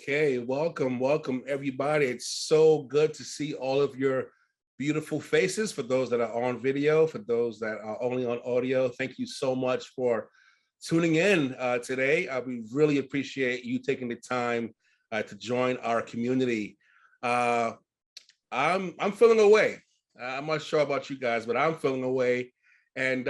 Okay, welcome everybody. It's so good to see all of your beautiful faces. For those that are on video, for those that are only on audio, thank you so much for tuning in today. We really appreciate you taking the time to join our community. Uh, I'm feeling away. I'm not sure about you guys, but I'm feeling away, and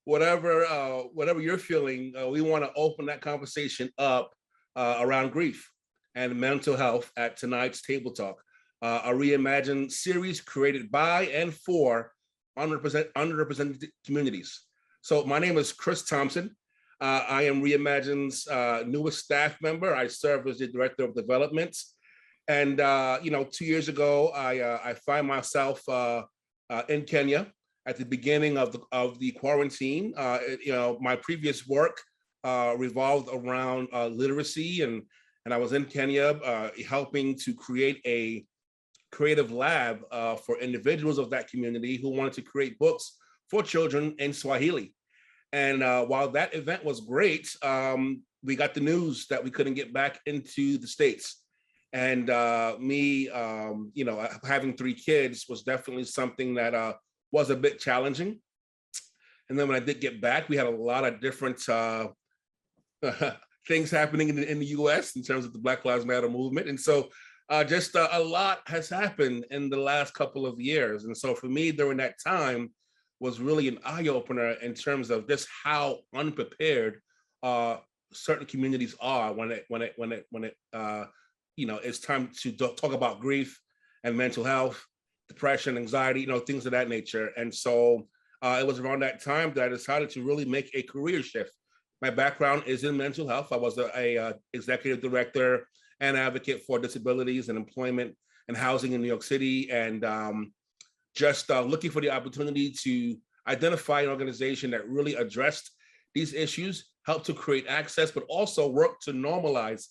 whatever you're feeling, we want to open that conversation up around grief and mental health at tonight's Table Talk, a reimagined series created by and for underrepresented communities. So my name is Chris Thompson. I am Reimagine's newest staff member. I serve as the director of development. And 2 years ago, I find myself in Kenya at the beginning of the quarantine. My previous work revolved around literacy, and I was in Kenya helping to create a creative lab for individuals of that community who wanted to create books for children in Swahili. And while that event was great, we got the news that we couldn't get back into the States. And me, having 3 kids was definitely something that was a bit challenging. And then when I did get back, we had a lot of different things happening in the US in terms of the Black Lives Matter movement. And so just a lot has happened in the last couple of years. And so for me during that time was really an eye opener in terms of just how unprepared certain communities are when it's time to talk about grief and mental health, depression, anxiety, things of that nature. And so it was around that time that I decided to really make a career shift. My background is in mental health. I was a executive director and advocate for disabilities and employment and housing in New York City, and just looking for the opportunity to identify an organization that really addressed these issues, helped to create access, but also work to normalize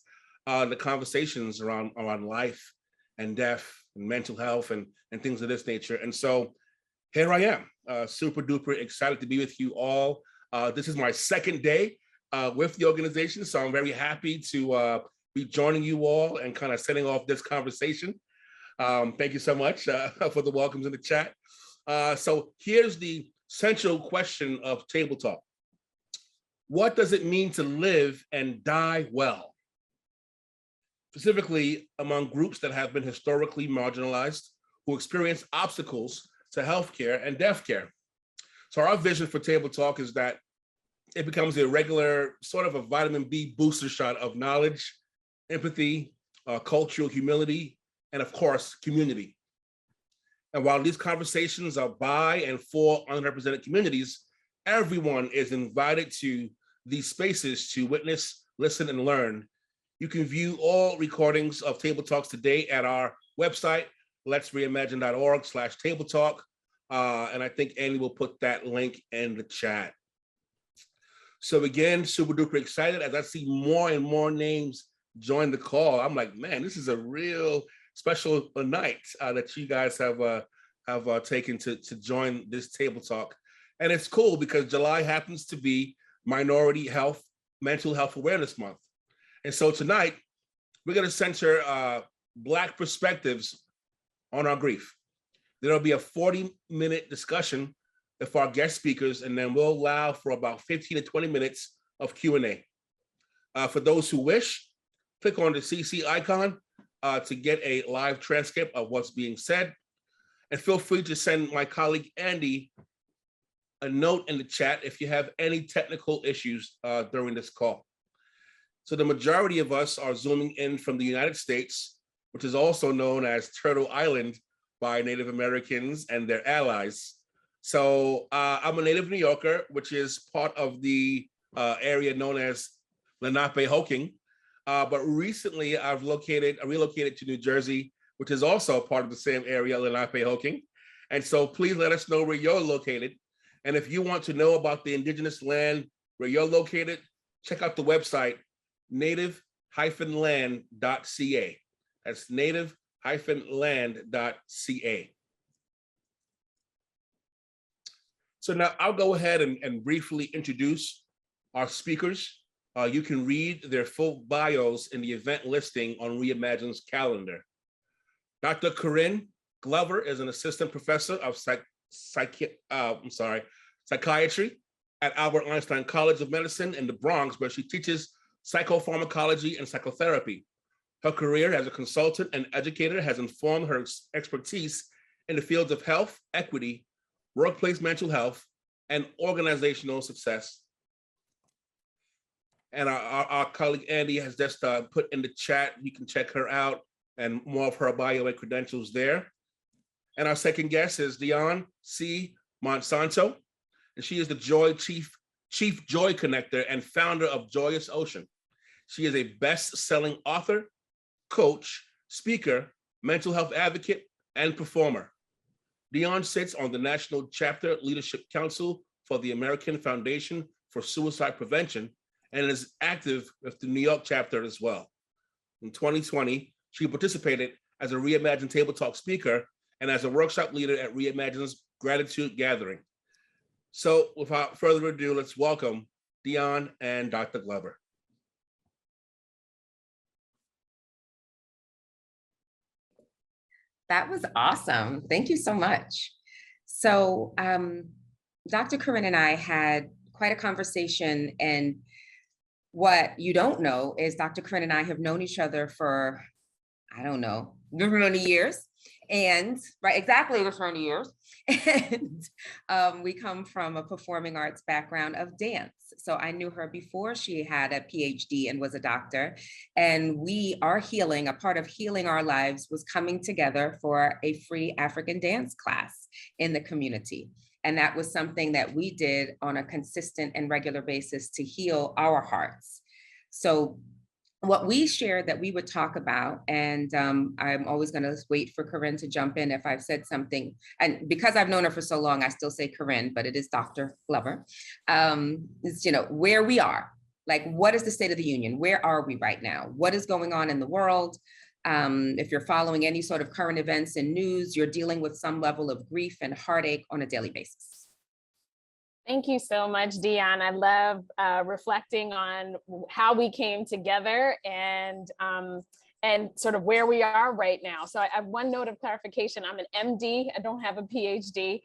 the conversations around life and death and mental health and things of this nature. And so here I am, super duper excited to be with you all. This is my second day with the organization, so I'm very happy to be joining you all and kind of setting off this conversation. Thank you so much for the welcomes in the chat. So here's the central question of Table Talk. What does it mean to live and die well? Specifically among groups that have been historically marginalized, who experience obstacles to healthcare and death care. So our vision for Table Talk is that it becomes a regular sort of a vitamin B booster shot of knowledge, empathy, cultural humility, and of course, community. And while these conversations are by and for underrepresented communities, everyone is invited to these spaces to witness, listen, and learn. You can view all recordings of Table Talks today at our website, letsreimagine.org/Table Talk. And I think Andy will put that link in the chat. So again, super duper excited as I see more and more names join the call. I'm like, man, this is a real special night that you guys have taken to join this Table Talk. And it's cool because July happens to be Minority Health, Mental Health Awareness Month. And so tonight, we're going to center Black perspectives on our grief. There'll be a 40-minute discussion with our guest speakers, and then we'll allow for about 15 to 20 minutes of Q&A. For those who wish, click on the CC icon to get a live transcript of what's being said. And feel free to send my colleague Andy a note in the chat if you have any technical issues during this call. So the majority of us are zooming in from the United States, which is also known as Turtle Island by Native Americans and their allies. So I'm a native New Yorker, which is part of the area known as Lenapehoking. But recently I've relocated to New Jersey, which is also part of the same area, Lenapehoking. And so please let us know where you're located. And if you want to know about the indigenous land where you're located, check out the website, native-land.ca. That's native-land.ca. So now I'll go ahead and briefly introduce our speakers You can read their full bios in the event listing on Reimagine's calendar. Dr. Corinne Glover is an assistant professor of psychiatry at Albert Einstein College of Medicine in the Bronx, where she teaches psychopharmacology and psychotherapy. Her career as a consultant and educator has informed her expertise in the fields of health, equity, workplace mental health, and organizational success. And our colleague Andy has just put in the chat, you can check her out and more of her bio and credentials there. And our second guest is Dion C. Monsanto, and she is the Chief Joy Connector and founder of Joyous Ocean. She is a best-selling author, coach, speaker, mental health advocate, and performer. Dion sits on the National Chapter Leadership Council for the American Foundation for Suicide Prevention and is active with the New York chapter as well. In 2020, she participated as a Reimagine Table Talk speaker and as a workshop leader at Reimagine's Gratitude Gathering. So without further ado, let's welcome Dion and Dr. Glover. That was awesome. Thank you so much. So Dr. Corinne and I had quite a conversation, and what you don't know is Dr. Corinne and I have known each other for, I don't know, many years. And right, exactly this many years. And we come from a performing arts background of dance. So I knew her before she had a PhD and was a doctor. And our healing, a part of healing our lives, was coming together for a free African dance class in the community. And that was something that we did on a consistent and regular basis to heal our hearts. So what we shared that we would talk about, and I'm always going to wait for Corinne to jump in if I've said something. And because I've known her for so long, I still say Corinne, but it is Dr. Glover. Is, where we are, like, what is the state of the union? Where are we right now? What is going on in the world? If you're following any sort of current events and news, you're dealing with some level of grief and heartache on a daily basis. Thank you so much, Dion. I love reflecting on how we came together and sort of where we are right now. So I have one note of clarification. I'm an MD. I don't have a PhD.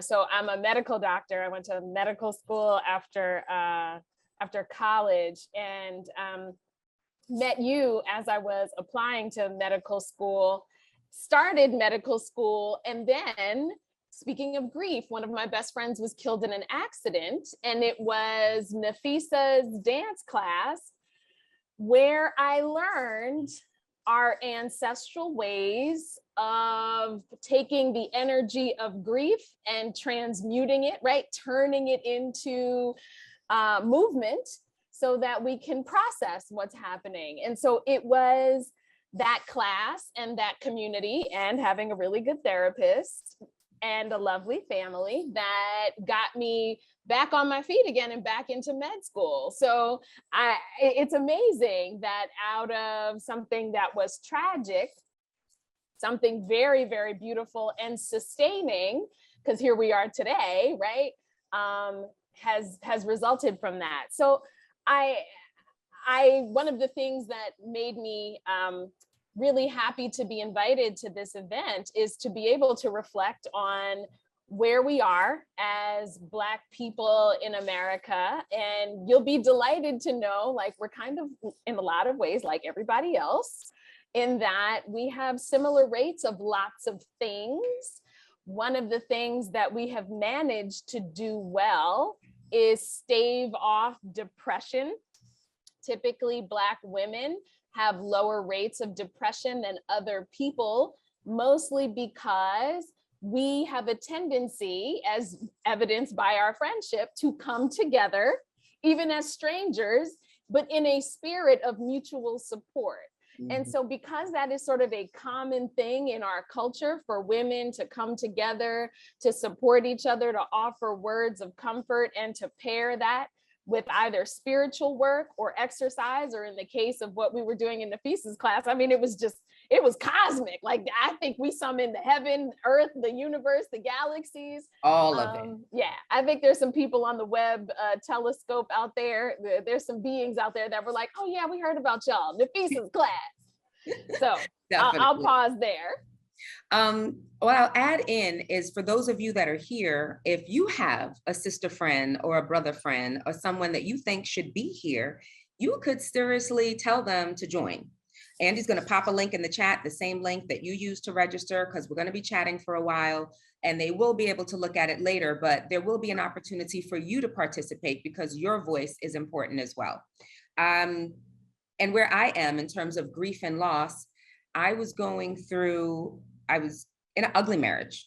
So I'm a medical doctor. I went to medical school after college, and met you as I was applying to medical school, started medical school, and then, speaking of grief, one of my best friends was killed in an accident, and it was Nafisa's dance class where I learned our ancestral ways of taking the energy of grief and transmuting it, right? Turning it into movement so that we can process what's happening. And so it was that class and that community and having a really good therapist and a lovely family that got me back on my feet again and back into med school. So it's amazing that out of something that was tragic, something very, very beautiful and sustaining, because here we are today, right, has resulted from that. So one of the things that made me really happy to be invited to this event is to be able to reflect on where we are as Black people in America. And you'll be delighted to know, like, we're kind of in a lot of ways like everybody else, in that we have similar rates of lots of things. One of the things that we have managed to do well is stave off depression. Typically, Black women have lower rates of depression than other people, mostly because we have a tendency, as evidenced by our friendship, to come together, even as strangers, but in a spirit of mutual support. Mm-hmm. And so because that is sort of a common thing in our culture for women to come together, to support each other, to offer words of comfort, and to pair that with either spiritual work or exercise, or in the case of what we were doing in Nafisa's class, I mean, it it was cosmic. Like, I think we summoned the heaven, earth, the universe, the galaxies. All of it. Yeah, I think there's some people on the web telescope out there. There's some beings out there that were like, oh yeah, we heard about y'all, Nafisa's class. So I'll pause there. What I'll add in is, for those of you that are here, if you have a sister friend or a brother friend or someone that you think should be here, you could seriously tell them to join. Andy's going to pop a link in the chat, the same link that you used to register, because we're going to be chatting for a while and they will be able to look at it later, but there will be an opportunity for you to participate because your voice is important as well. And where I am in terms of grief and loss, I was in an ugly marriage.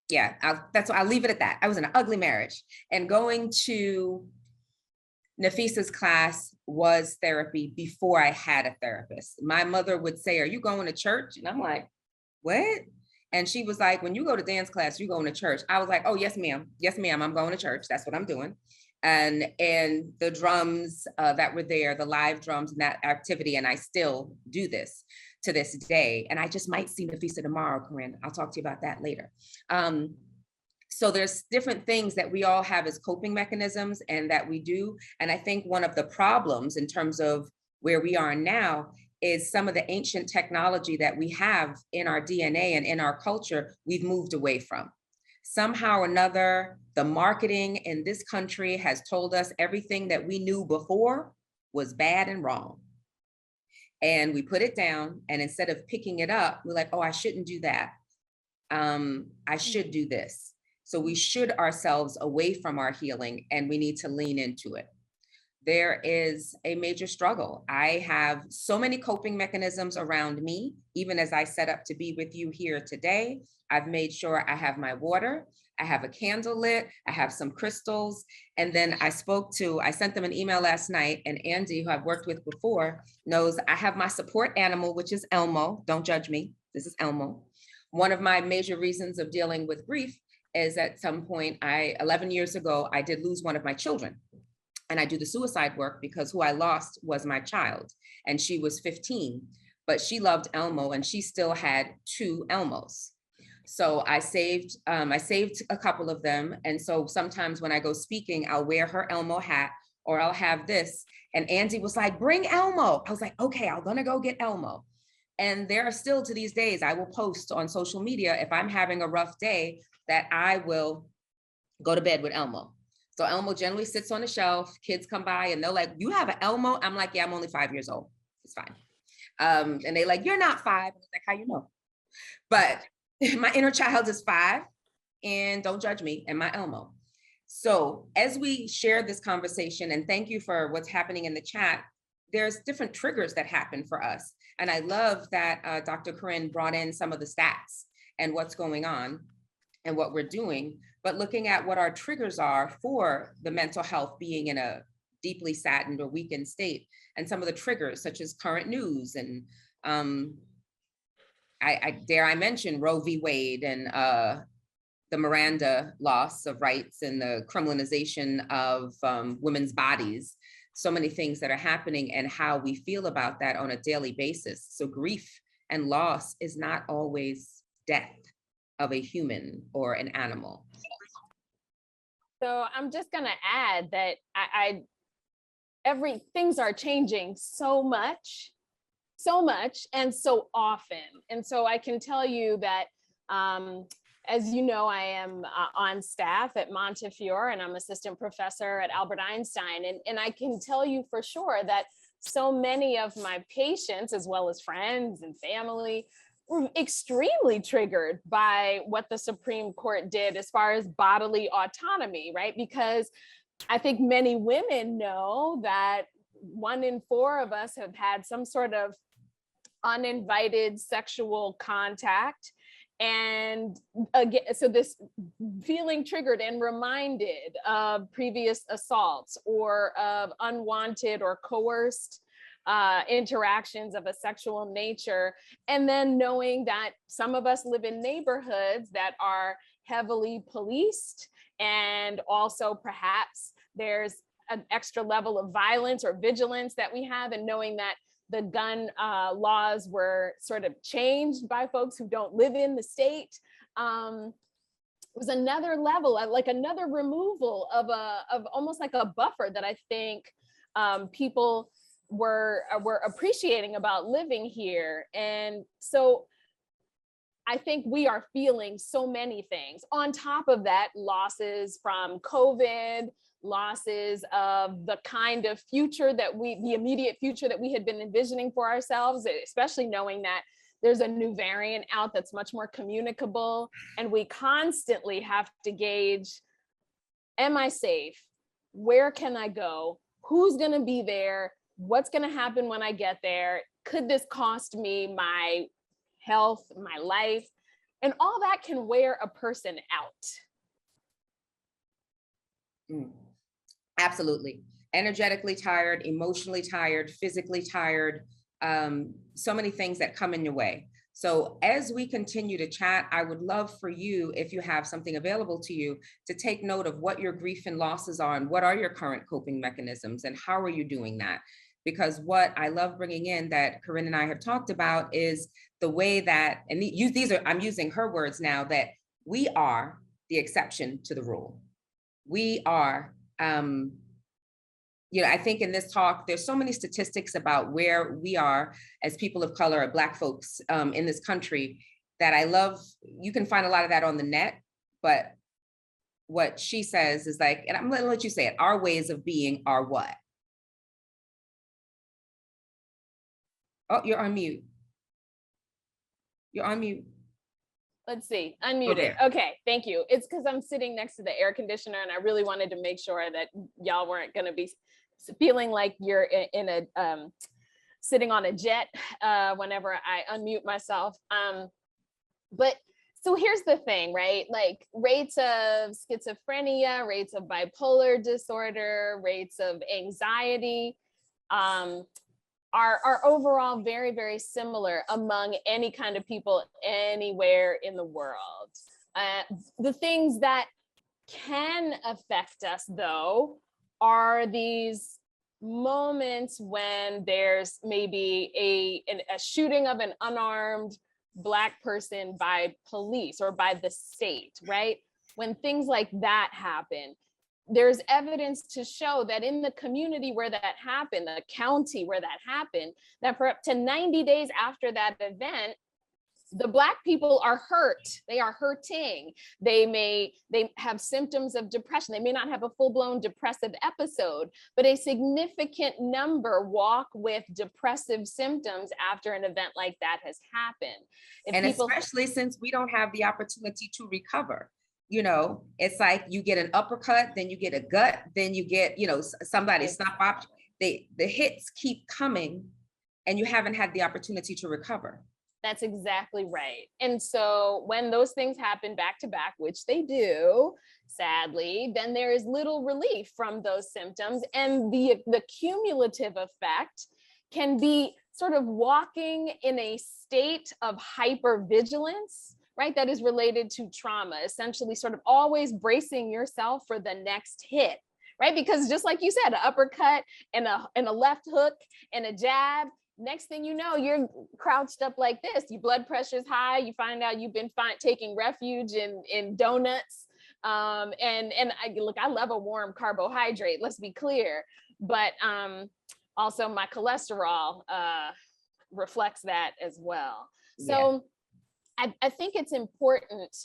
Yeah, I'll leave it at that. I was in an ugly marriage, and going to Nafisa's class was therapy before I had a therapist. My mother would say, "Are you going to church?" And I'm like, "What?" And she was like, "When you go to dance class, you going to church." I was like, "Oh, yes, ma'am. Yes, ma'am. I'm going to church. That's what I'm doing." And the drums that were there, the live drums and that activity, and I still do this to this day. And I just might see Nafisa tomorrow, Corinne. I'll talk to you about that later. So there's different things that we all have as coping mechanisms and that we do. And I think one of the problems in terms of where we are now is some of the ancient technology that we have in our DNA and in our culture, we've moved away from. Somehow or another, the marketing in this country has told us everything that we knew before was bad and wrong. And we put it down, and instead of picking it up, we're like, oh, I shouldn't do that. I should do this. So we should ourselves away from our healing, and we need to lean into it. There is a major struggle. I have so many coping mechanisms around me. Even as I set up to be with you here today, I've made sure I have my water, I have a candle lit, I have some crystals. And then I sent them an email last night, and Andy, who I've worked with before, knows I have my support animal, which is Elmo. Don't judge me. This is Elmo. One of my major reasons of dealing with grief is at some point, 11 years ago, I did lose one of my children. And I do the suicide work because who I lost was my child, and she was 15, but she loved Elmo and she still had 2 Elmos. So I saved a couple of them. And so sometimes when I go speaking, I'll wear her Elmo hat, or I'll have this. And Andy was like, bring Elmo. I was like, okay, I'm gonna go get Elmo. And there are still, to these days, I will post on social media if I'm having a rough day that I will go to bed with Elmo. So Elmo generally sits on the shelf. Kids come by and they're like, you have an Elmo? I'm like, yeah, I'm only 5 years old. It's fine. And they're like, you're not 5. I was like, how you know? But my inner child is 5, and don't judge me and my Elmo. So as we share this conversation, and thank you for what's happening in the chat, there's different triggers that happen for us. And I love that Dr. Corinne brought in some of the stats and what's going on and what we're doing, but looking at what our triggers are for the mental health being in a deeply saddened or weakened state, and some of the triggers such as current news. And I dare mention Roe v. Wade and the Miranda loss of rights and the criminalization of women's bodies. So many things that are happening and how we feel about that on a daily basis. So grief and loss is not always death of a human or an animal. So I'm just going to add that things are changing so much and so often. And so I can tell you that, as you know, I am on staff at Montefiore, and I'm assistant professor at Albert Einstein. And I can tell you for sure that so many of my patients, as well as friends and family, were extremely triggered by what the Supreme Court did as far as bodily autonomy, right? Because I think many women know that 1 in 4 of us have had some sort of uninvited sexual contact. And again, so this feeling triggered and reminded of previous assaults or of unwanted or coerced interactions of a sexual nature. And then knowing that some of us live in neighborhoods that are heavily policed, and also perhaps there's an extra level of violence or vigilance that we have, and knowing that the gun laws were sort of changed by folks who don't live in the state. Was another level, like another removal of almost like a buffer that I think people were appreciating about living here. And so I think we are feeling so many things. On top of that, losses from COVID, losses of the kind of future that the immediate future that we had been envisioning for ourselves, especially knowing that there's a new variant out that's much more communicable. And we constantly have to gauge, am I safe? Where can I go? Who's gonna be there? What's gonna happen when I get there? Could this cost me my health, my life? And all that can wear a person out. Absolutely. Energetically tired, emotionally tired, physically tired, so many things that come in your way. So as we continue to chat, I would love for you, if you have something available to you, to take note of what your grief and losses are and what are your current coping mechanisms and how are you doing that? Because what I love bringing in that Corinne and I have talked about is the way that, and I'm using her words now, that we are the exception to the rule. We are, I think in this talk, there's so many statistics about where we are as people of color, Black folks in this country, that I love. You can find a lot of that on the net, but what she says is like, and I'm gonna let you say it, our ways of being are what? Oh, you're on mute. You're on mute. Let's see, unmuted. Okay, thank you. It's because I'm sitting next to the air conditioner and I really wanted to make sure that y'all weren't gonna be feeling like you're in a, sitting on a jet whenever I unmute myself. But so here's the thing, right? Like rates of schizophrenia, rates of bipolar disorder, rates of anxiety, are overall very, very similar among any kind of people anywhere in the world. The things that can affect us, though, are these moments when there's maybe a shooting of an unarmed Black person by police or by the state, right? When things like that happen, there's evidence to show that in the community where that happened, the county where that happened, that for up to 90 days after that event, the Black people are hurt. They are hurting. They have symptoms of depression. They may not have a full-blown depressive episode, but a significant number walk with depressive symptoms after an event like that has happened. And especially since we don't have the opportunity to recover. It's like you get an uppercut, then you get a gut, then you get, somebody snap up. The hits keep coming and you haven't had the opportunity to recover. That's exactly right. And so when those things happen back to back, which they do, sadly, then there is little relief from those symptoms. And the cumulative effect can be sort of walking in a state of hypervigilance, right? That is related to trauma, essentially sort of always bracing yourself for the next hit, right? Because just like you said, an uppercut and a left hook and a jab, next thing you know, you're crouched up like this. Your blood pressure's high. You find out you've been taking refuge in donuts. And I love a warm carbohydrate, let's be clear. But also my cholesterol reflects that as well. So I think it's important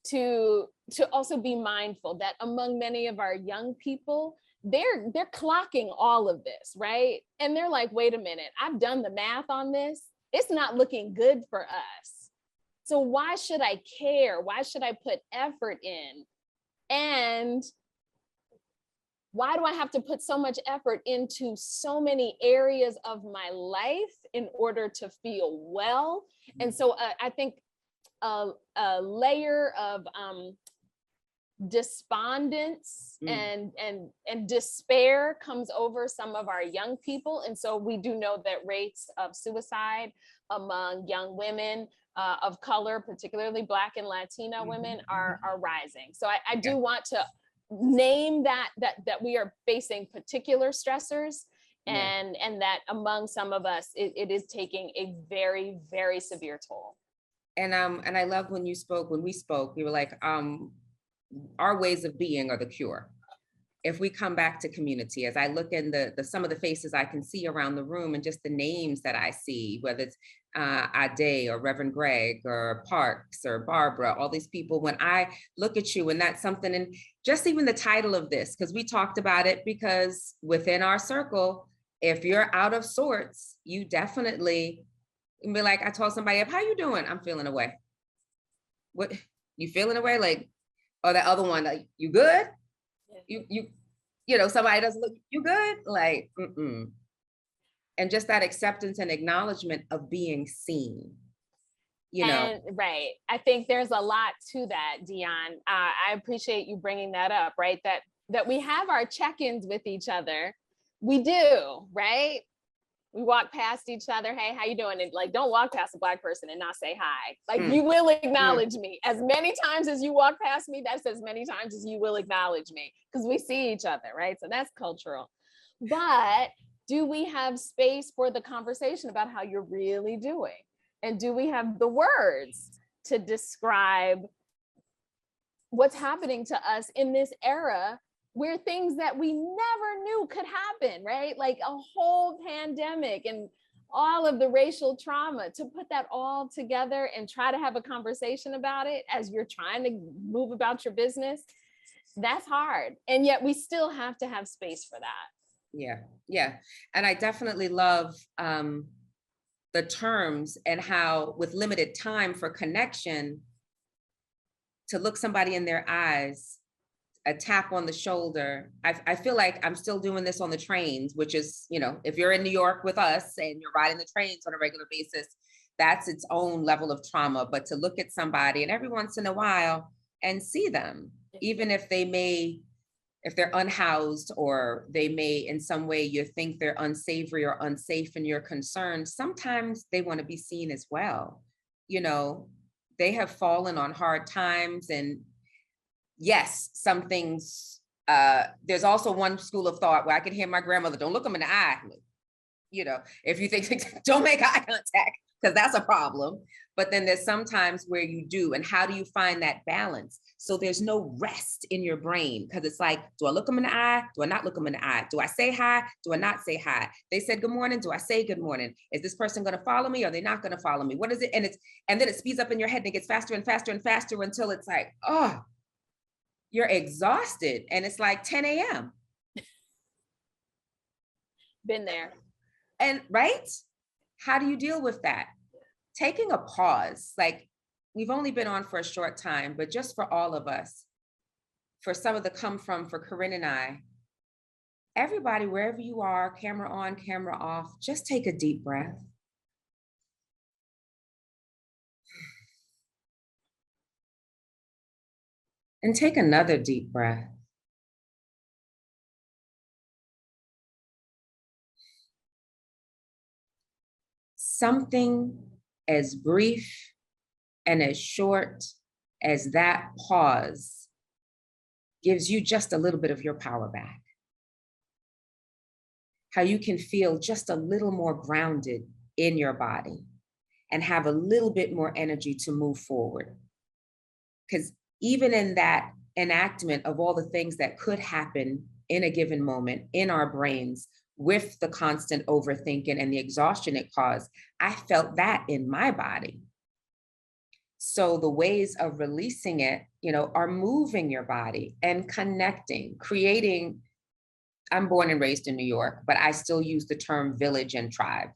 to also be mindful that among many of our young people, they're clocking all of this, right? And they're like, wait a minute, I've done the math on this. It's not looking good for us. So why should I care? Why should I put effort in? And why do I have to put so much effort into so many areas of my life in order to feel well? And so I think a layer of despondence and despair comes over some of our young people. And so we do know that rates of suicide among young women of color, particularly Black and Latina women, are rising. So I do want to name that we are facing particular stressors and that among some of us, it is taking a very, very severe toll. And I love when we spoke, you were like, our ways of being are the cure. If we come back to community, as I look in the some of the faces I can see around the room and just the names that I see, whether it's Ade or Reverend Greg or Parks or Barbara, all these people, when I look at you, and that's something, and just even the title of this, because we talked about it, because within our circle, if you're out of sorts, you definitely be like, I told somebody, how you doing? I'm feeling away. What, you feeling away? Like, or the other one, like, you good? You know, somebody doesn't look, you good? Like, and just that acceptance and acknowledgement of being seen, you know. And right, I think there's a lot to that, Dion. I appreciate you bringing that up, right? That we have our check-ins with each other. We do, right? We walk past each other. Hey, how you doing? And like, don't walk past a Black person and not say hi. Like, you will acknowledge me. As many times as you walk past me, that's as many times as you will acknowledge me, because we see each other, right? So that's cultural. But do we have space for the conversation about how you're really doing? And do we have the words to describe what's happening to us in this era, where things that we never knew could happen, right? Like a whole pandemic and all of the racial trauma, to put that all together and try to have a conversation about it as you're trying to move about your business, that's hard. And yet we still have to have space for that. Yeah. And I definitely love the terms, and how with limited time for connection, to look somebody in their eyes, a tap on the shoulder. I feel like I'm still doing this on the trains, which is, you know, if you're in New York with us and you're riding the trains on a regular basis, that's its own level of trauma. But to look at somebody and every once in a while and see them, even if they're unhoused, or they may in some way you think they're unsavory or unsafe and you're concerned, sometimes they want to be seen as well. You know, they have fallen on hard times, and yes, some things, there's also one school of thought where I can hear my grandmother, don't look them in the eye. You know, if you think, don't make eye contact, because that's a problem. But then there's sometimes where you do, and how do you find that balance? So there's no rest in your brain, because it's like, do I look them in the eye? Do I not look them in the eye? Do I say hi? Do I not say hi? They said good morning. Do I say good morning? Is this person going to follow me? Or are they not going to follow me? What is it? And then it speeds up in your head and it gets faster and faster and faster until it's like, oh, you're exhausted. And it's like 10 a.m. Been there. And right? How do you deal with that? Taking a pause, like, we've only been on for a short time, but just for all of us, for some of the come from, for Corinne and I, everybody, wherever you are, camera on, camera off, just take a deep breath. And take another deep breath. Something as brief and as short as that pause gives you just a little bit of your power back. How you can feel just a little more grounded in your body and have a little bit more energy to move forward. Because even in that enactment of all the things that could happen in a given moment in our brains, with the constant overthinking and the exhaustion it caused, I felt that in my body. So the ways of releasing it, you know, are moving your body and connecting, creating. I'm born and raised in New York, but I still use the term village and tribe.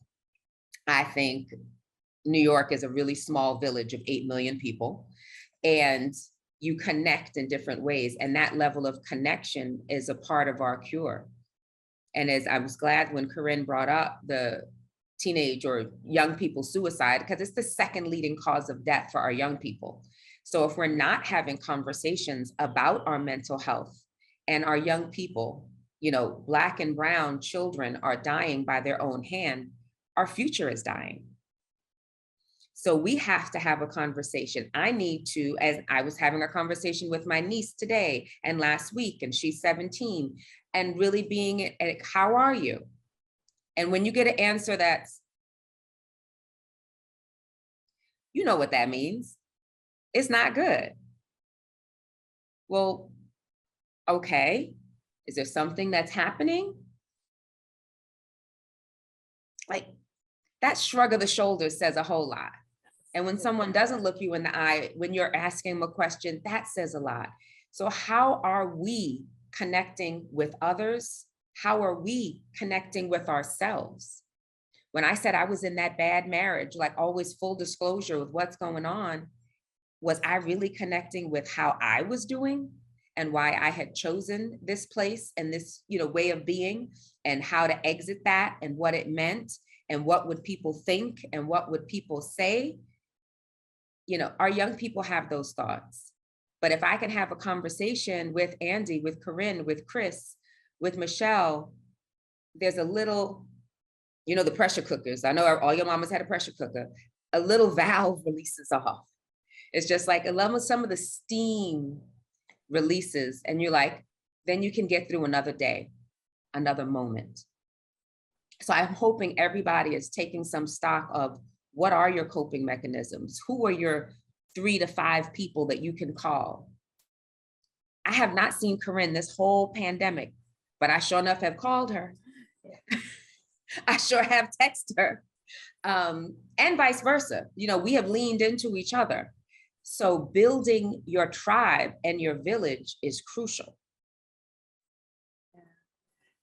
I think New York is a really small village of 8 million people, and you connect in different ways. And that level of connection is a part of our cure. And as I was glad when Corinne brought up the teenage or young people suicide, because it's the second leading cause of death for our young people. So if we're not having conversations about our mental health and our young people, you know, Black and brown children are dying by their own hand, our future is dying. So we have to have a conversation. I need to, as I was having a conversation with my niece today and last week, and she's 17, and really being, how are you? And when you get an answer that's, you know what that means, it's not good. Well, okay, is there something that's happening? Like, that shrug of the shoulders says a whole lot. And when someone doesn't look you in the eye, when you're asking them a question, that says a lot. So how are we connecting with others? How are we connecting with ourselves? When I said I was in that bad marriage, like always full disclosure with what's going on, was I really connecting with how I was doing and why I had chosen this place and this, way of being, and how to exit that and what it meant and what would people think and what would people say? Our young people have those thoughts. But if I can have a conversation with Andy, with Corinne, with Chris, with Michelle, there's a little, the pressure cookers. I know all your mamas had a pressure cooker. A little valve releases off. It's just like some of the steam releases, and you're like, then you can get through another day, another moment. So I'm hoping everybody is taking some stock of what are your coping mechanisms? Who are your 3 to 5 people that you can call? I have not seen Corinne this whole pandemic, but I sure enough have called her. I sure have texted her, and vice versa. We have leaned into each other. So building your tribe and your village is crucial.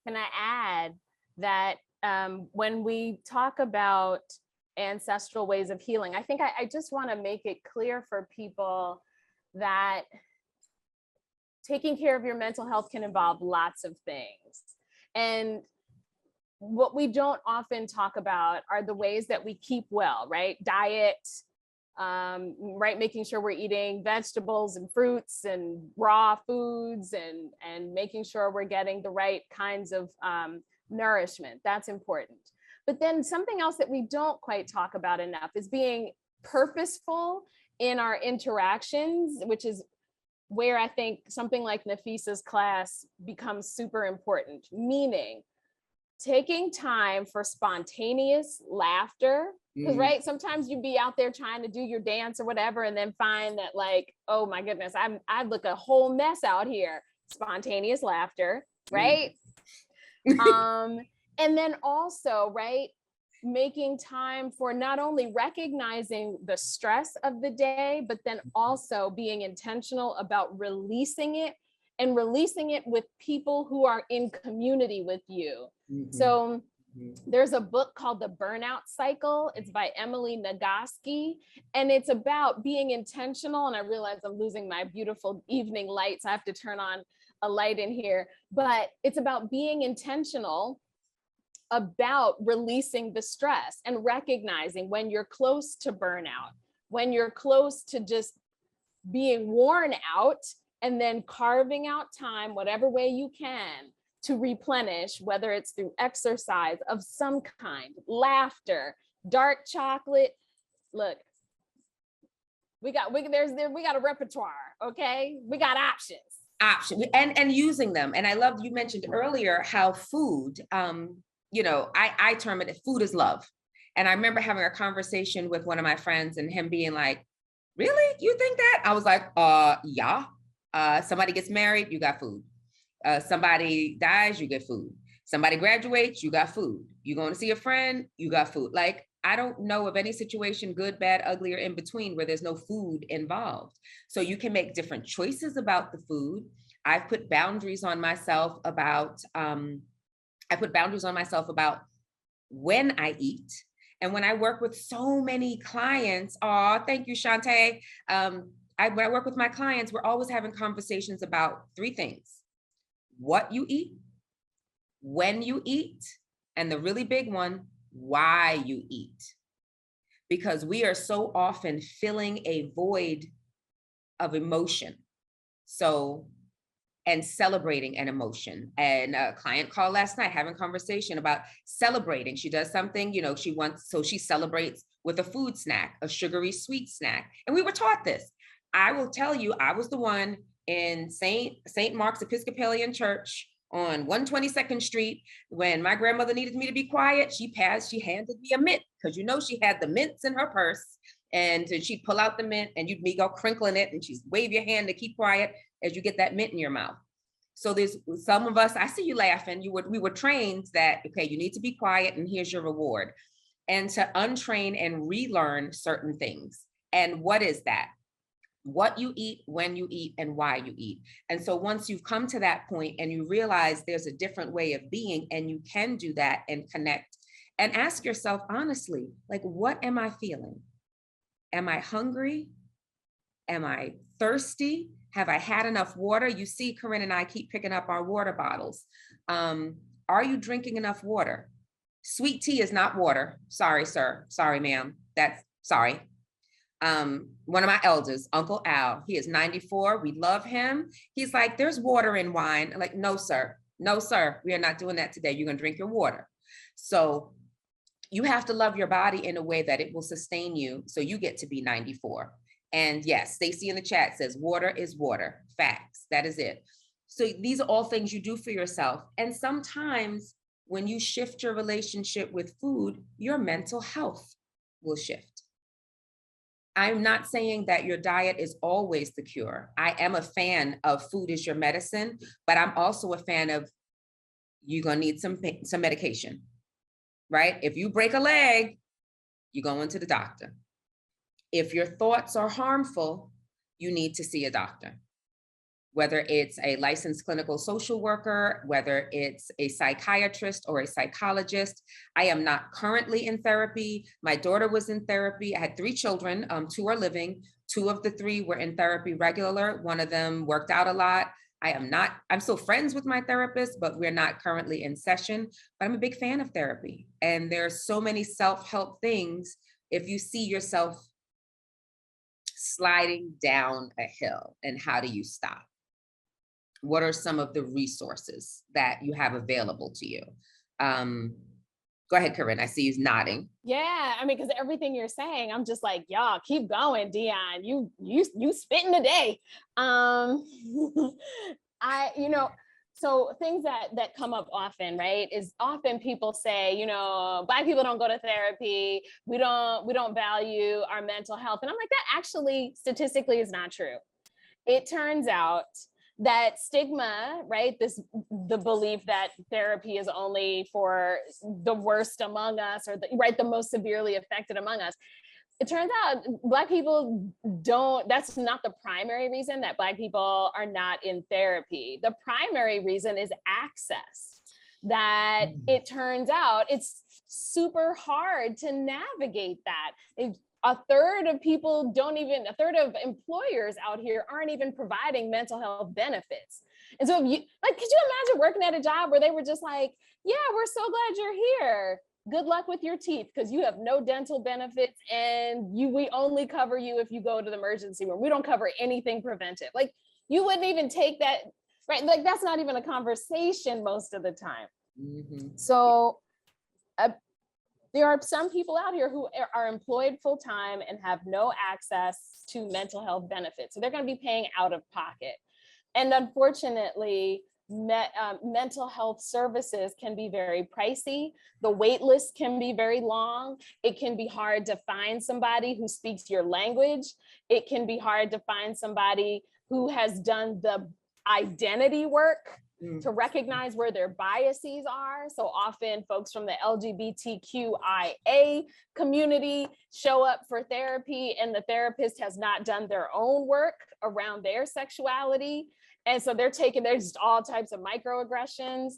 Can I add that when we talk about ancestral ways of healing, I think I just want to make it clear for people that taking care of your mental health can involve lots of things. And what we don't often talk about are the ways that we keep well, right? Diet, right? Making sure we're eating vegetables and fruits and raw foods and making sure we're getting the right kinds of nourishment. That's important. But then something else that we don't quite talk about enough is being purposeful in our interactions, which is where I think something like Nafisa's class becomes super important, meaning taking time for spontaneous laughter. Because right, sometimes you'd be out there trying to do your dance or whatever, and then find that like, oh my goodness, I look a whole mess out here. Spontaneous laughter, right? And then also, right, making time for not only recognizing the stress of the day, but then also being intentional about releasing it, and releasing it with people who are in community with you. So there's a book called The Burnout Cycle. It's by Emily Nagoski, and it's about being intentional. And I realize I'm losing my beautiful evening lights. I have to turn on a light in here, but it's about being intentional about releasing the stress and recognizing when you're close to burnout, when you're close to just being worn out, and then carving out time, whatever way you can, to replenish, whether it's through exercise of some kind, laughter, dark chocolate. Look, we got a repertoire, okay? We got options. And using them. And I love, you mentioned earlier how food, I term it, food is love. And I remember having a conversation with one of my friends and him being like, really? You think that? I was like, yeah. Somebody gets married, you got food. Somebody dies, you get food. Somebody graduates, you got food. You going to see a friend, you got food. Like, I don't know of any situation, good, bad, ugly, or in between, where there's no food involved. So you can make different choices about the food. I've put boundaries on myself about, when I eat. And when I work with so many clients, thank you, Shantae. When I work with my clients, we're always having conversations about 3 things: what you eat, when you eat, and the really big one, why you eat. Because we are so often filling a void of emotion. And celebrating an emotion. And a client called last night having a conversation about celebrating. She does something, she celebrates with a food snack, a sugary sweet snack. And we were taught this. I will tell you, I was the one in St. Mark's Episcopalian Church on 122nd Street. When my grandmother needed me to be quiet, she handed me a mint, because you know she had the mints in her purse. And so she'd pull out the mint and you'd go crinkling it, and she'd wave your hand to keep quiet as you get that mint in your mouth. So there's some of us, I see you laughing, we were trained that, okay, you need to be quiet and here's your reward. And to untrain and relearn certain things. And what is that? What you eat, when you eat, and why you eat. And so once you've come to that point and you realize there's a different way of being, and you can do that and connect and ask yourself honestly, like, what am I feeling? Am I hungry? Am I thirsty? Have I had enough water? You see, Corinne and I keep picking up our water bottles. Are you drinking enough water? Sweet tea is not water. Sorry, sir. Sorry, ma'am. That's sorry. One of my elders, Uncle Al, he is 94. We love him. He's like, there's water in wine. I'm like, no, sir. No, sir. We are not doing that today. You're going to drink your water. So you have to love your body in a way that it will sustain you so you get to be 94. And yes, Stacy in the chat says water is water. Facts. That is it. So these are all things you do for yourself. And sometimes when you shift your relationship with food, your mental health will shift. I'm not saying that your diet is always the cure. I am a fan of food is your medicine, but I'm also a fan of you're going to need some medication, right? If you break a leg, you go into the doctor. If your thoughts are harmful, you need to see a doctor. Whether it's a licensed clinical social worker, whether it's a psychiatrist or a psychologist. I am not currently in therapy. My daughter was in therapy. I had 3 children, 2 are living. 2 of the 3 were in therapy regular. One of them worked out a lot. I'm still friends with my therapist, but we're not currently in session, but I'm a big fan of therapy. And there's so many self-help things. If you see yourself sliding down a hill, and how do you stop? What are some of the resources that you have available to you? Go ahead, Corinne. I see you nodding. Yeah, I mean, because everything you're saying, I'm just like, y'all keep going, Dion. You spitting today. So things that come up often, right, is often people say, Black people don't go to therapy. We don't value our mental health, and I'm like, that actually statistically is not true. It turns out that stigma, right? The belief that therapy is only for the worst among us, or the most severely affected among us. It turns out Black people that's not the primary reason that Black people are not in therapy. The primary reason is access. That it turns out it's super hard to navigate that. A third of employers out here aren't even providing mental health benefits. And so could you imagine working at a job where they were just like, yeah, we're so glad you're here. Good luck with your teeth, because you have no dental benefits, and we only cover you if you go to the emergency room. We don't cover anything preventive. Like, you wouldn't even take that, right? Like, that's not even a conversation most of the time. Mm-hmm. So there are some people out here who are employed full-time and have no access to mental health benefits. So they're going to be paying out of pocket. And unfortunately, mental health services can be very pricey. The wait list can be very long. It can be hard to find somebody who speaks your language. It can be hard to find somebody who has done the identity work to recognize where their biases are. So often folks from the LGBTQIA community show up for therapy, and the therapist has not done their own work around their sexuality. And so there's just all types of microaggressions.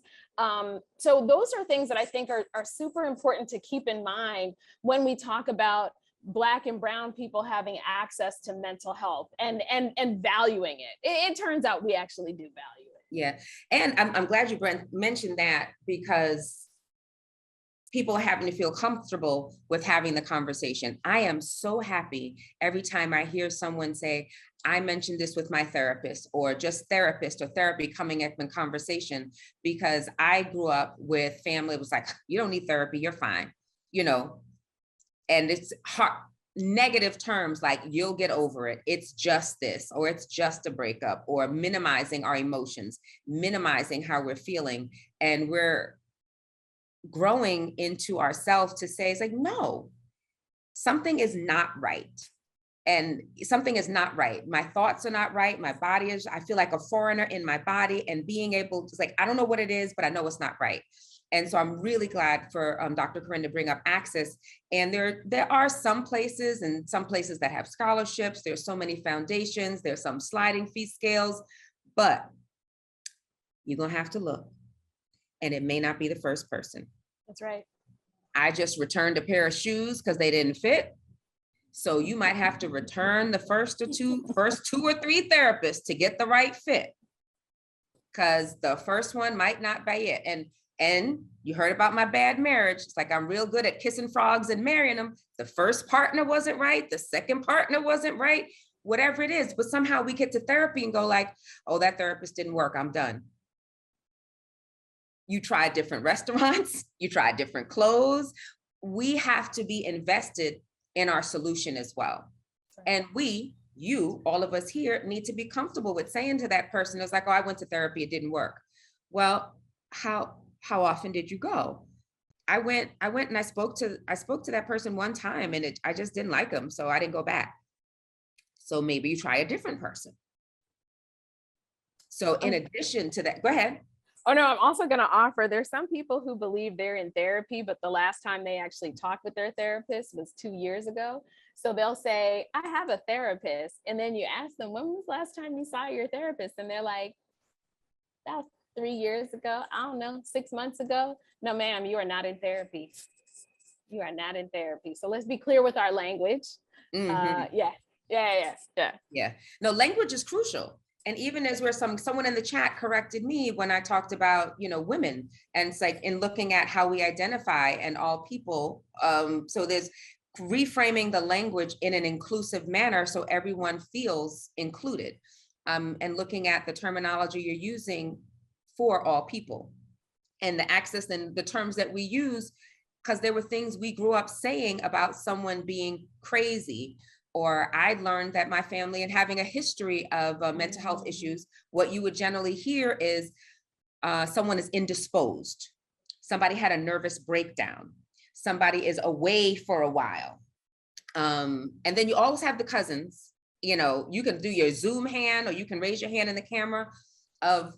So those are things that I think are super important to keep in mind when we talk about Black and brown people having access to mental health and valuing it. It turns out we actually do value it. Yeah. And I'm glad you mentioned that, because people are having to feel comfortable with having the conversation. I am so happy every time I hear someone say, I mentioned this with my therapist, or just therapist or therapy coming up in conversation, because I grew up with family. It was like, you don't need therapy, you're fine, and it's hard. negative terms like you'll get over it, it's just this, or it's just a breakup, or minimizing our emotions, minimizing how we're feeling. And we're growing into ourselves to say, it's like, no, something is not right. And something is not right. My thoughts are not right. My body is, I feel like a foreigner in my body, and being able to, like, I don't know what it is, but I know it's not right. And so I'm really glad for Dr. Corinne to bring up access. And there are some places, and some places that have scholarships. There's so many foundations. There's some sliding fee scales, but you're gonna have to look. And it may not be the first person. That's right. I just returned a pair of shoes because they didn't fit. So you might have to return the first two or three therapists to get the right fit, because the first one might not be it. And you heard about my bad marriage. It's like, I'm real good at kissing frogs and marrying them. The first partner wasn't right. The second partner wasn't right, whatever it is. But somehow we get to therapy and go like, oh, that therapist didn't work, I'm done. You tried different restaurants, you tried different clothes. We have to be invested in our solution as well. And you, all of us here, need to be comfortable with saying to that person, it's like, oh, I went to therapy, it didn't work. Well, how often did you go? I went and I spoke to that person one time, and I just didn't like them, so I didn't go back. So maybe you try a different person. So in addition to that, go ahead. Oh no, I'm also going to offer, there's some people who believe they're in therapy, but the last time they actually talked with their therapist was 2 years ago. So they'll say, I have a therapist. And then you ask them, when was the last time you saw your therapist? And they're like, that was 3 years ago. I don't know, 6 months ago. No, ma'am, you are not in therapy. You are not in therapy. So let's be clear with our language. Mm-hmm. Yeah. No, language is crucial. And even as where someone in the chat corrected me when I talked about, women, and it's like, in looking at how we identify and all people. So there's reframing the language in an inclusive manner so everyone feels included, and looking at the terminology you're using for all people, and the access and the terms that we use, because there were things we grew up saying about someone being crazy. Or I learned that my family, and having a history of mental health issues, what you would generally hear is someone is indisposed. Somebody had a nervous breakdown. Somebody is away for a while. And then you always have the cousins. You can do your Zoom hand, or you can raise your hand in the camera of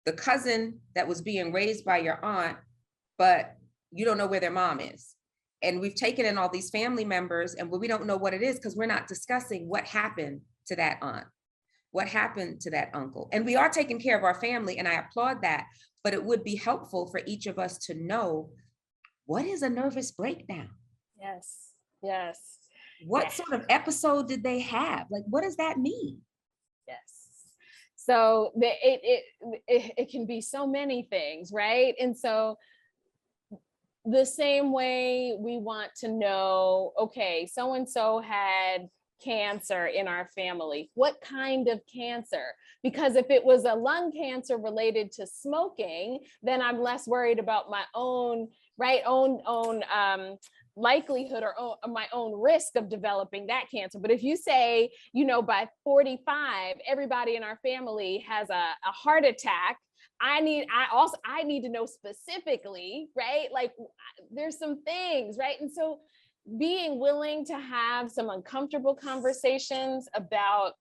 the cousin that was being raised by your aunt, but you don't know where their mom is. And we've taken in all these family members, and we don't know what it is because we're not discussing what happened to that aunt, what happened to that uncle. And we are taking care of our family, and I applaud that, but it would be helpful for each of us to know, what is a nervous breakdown? Yes. What sort of episode did they have? Like, what does that mean? Yes. So it can be so many things, right? And so the same way we want to know, okay, so-and-so had cancer in our family. What kind of cancer? Because if it was a lung cancer related to smoking, then I'm less worried about my own, likelihood or my own risk of developing that cancer. But if you say, by 45, everybody in our family has a heart attack, I need to know specifically, right? Like, there's some things, right? And so being willing to have some uncomfortable conversations about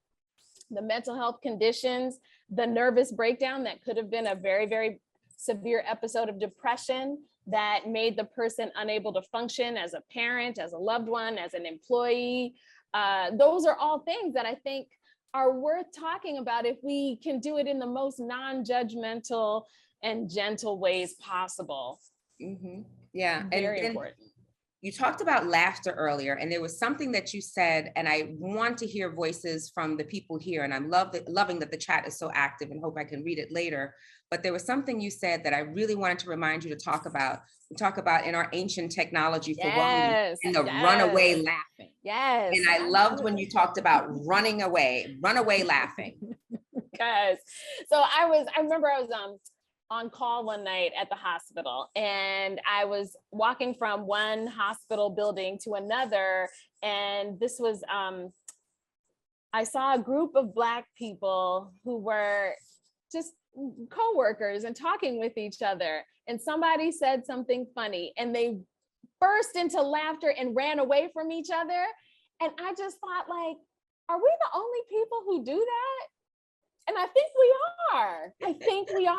the mental health conditions, the nervous breakdown that could have been a very, very severe episode of depression that made the person unable to function as a parent, as a loved one, as an employee. Those are all things that I think are worth talking about if we can do it in the most non-judgmental and gentle ways possible. Mm-hmm. Yeah. Very important. You talked about laughter earlier, and there was something that you said, and I want to hear voices from the people here, and I'm loving that the chat is so active, and hope I can read it later. But there was something you said that I really wanted to remind you to talk about. We talk about in our ancient technology for wellness, and the runaway laughing. Yes. And I loved when you talked about runaway laughing. Guys, so I remember I was on call one night at the hospital, and I was walking from one hospital building to another, and this was I saw a group of Black people who were just co-workers and talking with each other, and somebody said something funny and they burst into laughter and ran away from each other. And I just thought, like, are we the only people who do that? And I think we are.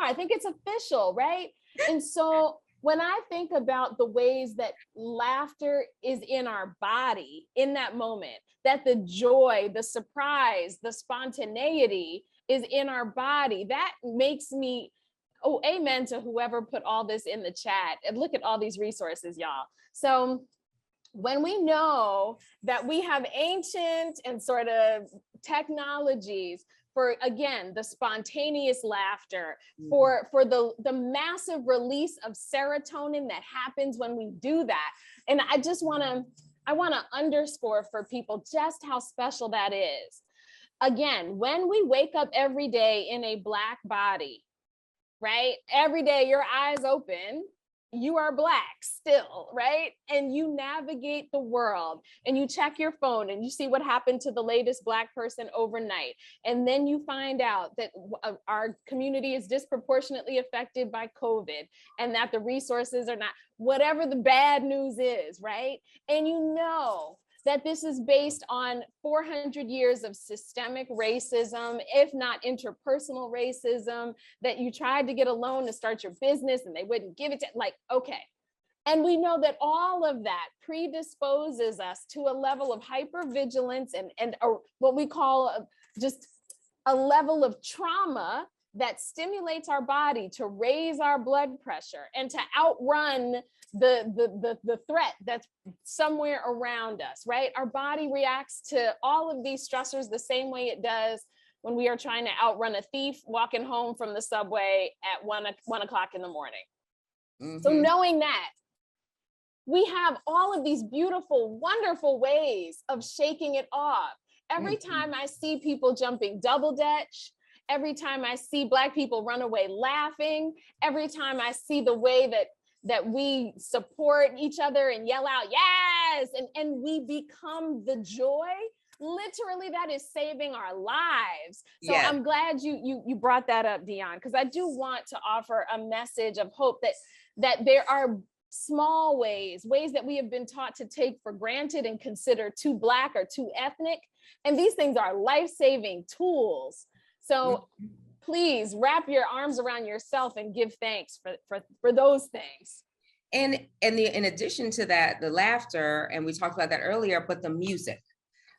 I think it's official, right? And so when I think about the ways that laughter is in our body in that moment, that the joy, the surprise, the spontaneity is in our body, that makes me, oh, amen to whoever put all this in the chat. And look at all these resources, y'all. So when we know that we have ancient and sort of technologies for, again, the spontaneous laughter, for the massive release of serotonin that happens when we do that. And I want to underscore for people just how special that is. Again, when we wake up every day in a Black body, right? Every day your eyes open, you are Black still, right? And you navigate the world and you check your phone and you see what happened to the latest Black person overnight. And then you find out that our community is disproportionately affected by COVID and that the resources are not, whatever the bad news is, right? And you know that this is based on 400 years of systemic racism, if not interpersonal racism, that you tried to get a loan to start your business and they wouldn't give it to, like, okay. And we know that all of that predisposes us to a level of hypervigilance and what we call just a level of trauma that stimulates our body to raise our blood pressure and to outrun the threat that's somewhere around us, right? Our body reacts to all of these stressors the same way it does when we are trying to outrun a thief walking home from the subway at 1 o'clock in the morning. Mm-hmm. So knowing that, we have all of these beautiful, wonderful ways of shaking it off. Every time I see people jumping double dutch, every time I see Black people run away laughing, every time I see the way that we support each other and yell out, yes, and we become the joy, literally that is saving our lives. So yes. I'm glad you brought that up, Dion, because I do want to offer a message of hope that there are small ways that we have been taught to take for granted and consider too Black or too ethnic. And these things are life-saving tools. So please wrap your arms around yourself and give thanks for those things. And in addition to that, the laughter, and we talked about that earlier, but the music.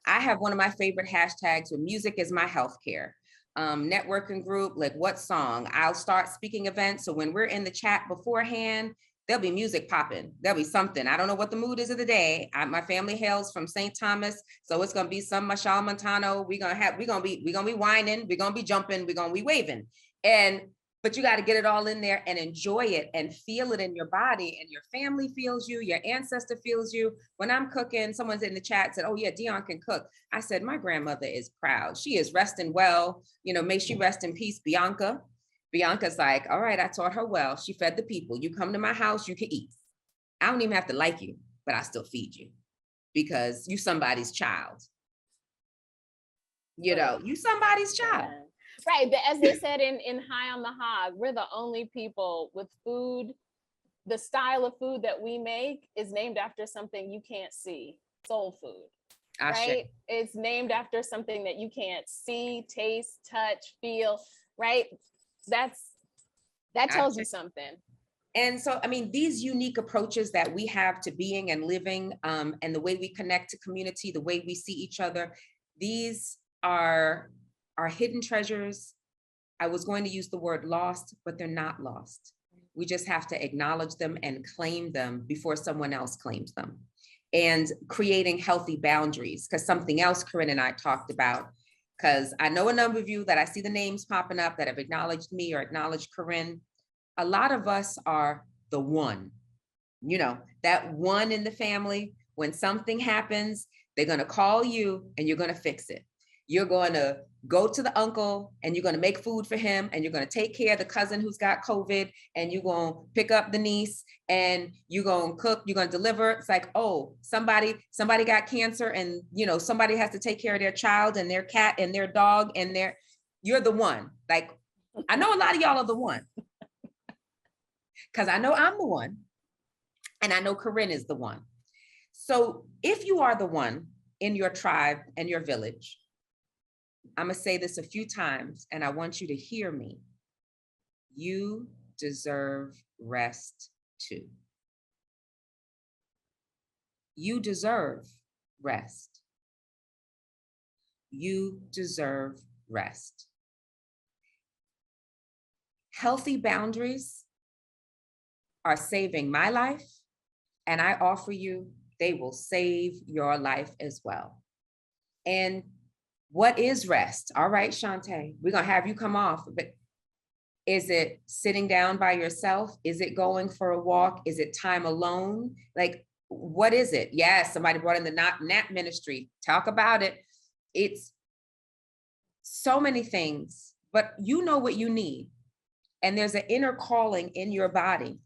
I have one of my favorite hashtags with music is my healthcare. Networking group, like what song? I'll start speaking events. So when we're in the chat beforehand, there'll be music popping. There'll be something. I don't know what the mood is of the day. My family hails from St. Thomas, so it's gonna be some Machel Montano. We're gonna be whining. We're gonna be jumping. We're gonna be waving. But you got to get it all in there and enjoy it and feel it in your body. And your family feels you. Your ancestor feels you. When I'm cooking, someone's in the chat said, "Oh yeah, Dion can cook." I said, "My grandmother is proud. She is resting well. You know, may she rest in peace, Bianca." Bianca's like, "All right, I taught her well. She fed the people. You come to my house, you can eat. I don't even have to like you, but I still feed you because you somebody's child. You know, you somebody's child." Right, as they said in High on the Hog, we're the only people with food. The style of food that we make is named after something you can't see, soul food, right? It's named after something that you can't see, taste, touch, feel, right? That tells you something. And so, I mean, these unique approaches that we have to being and living, and the way we connect to community, the way we see each other, these are hidden treasures. I was going to use the word lost, but they're not lost. We just have to acknowledge them and claim them before someone else claims them. And creating healthy boundaries, because something else Corinne and I talked about, because I know a number of you that I see the names popping up that have acknowledged me or acknowledged Corinne. A lot of us are the one, you know, that one in the family. When something happens, they're going to call you and you're going to fix it. You're going to go to the uncle and you're going to make food for him, and you're going to take care of the cousin who's got COVID, and you're going to pick up the niece, and you're going to cook, you're going to deliver. It's like, oh, somebody got cancer, and somebody has to take care of their child and their cat and their dog, and you're the one. Like, I know a lot of y'all are the one, because I know I'm the one, and I know Corinne is the one. So if you are the one in your tribe and your village, I'm going to say this a few times, and I want you to hear me. You deserve rest too. You deserve rest. You deserve rest. Healthy boundaries are saving my life, and I offer you, they will save your life as well. And what is rest? All right, Shantae, we're going to have you come off, but is it sitting down by yourself? Is it going for a walk? Is it time alone? Like, what is it? Yes, somebody brought in the nap ministry. Talk about it. It's so many things, but you know what you need. And there's an inner calling in your body.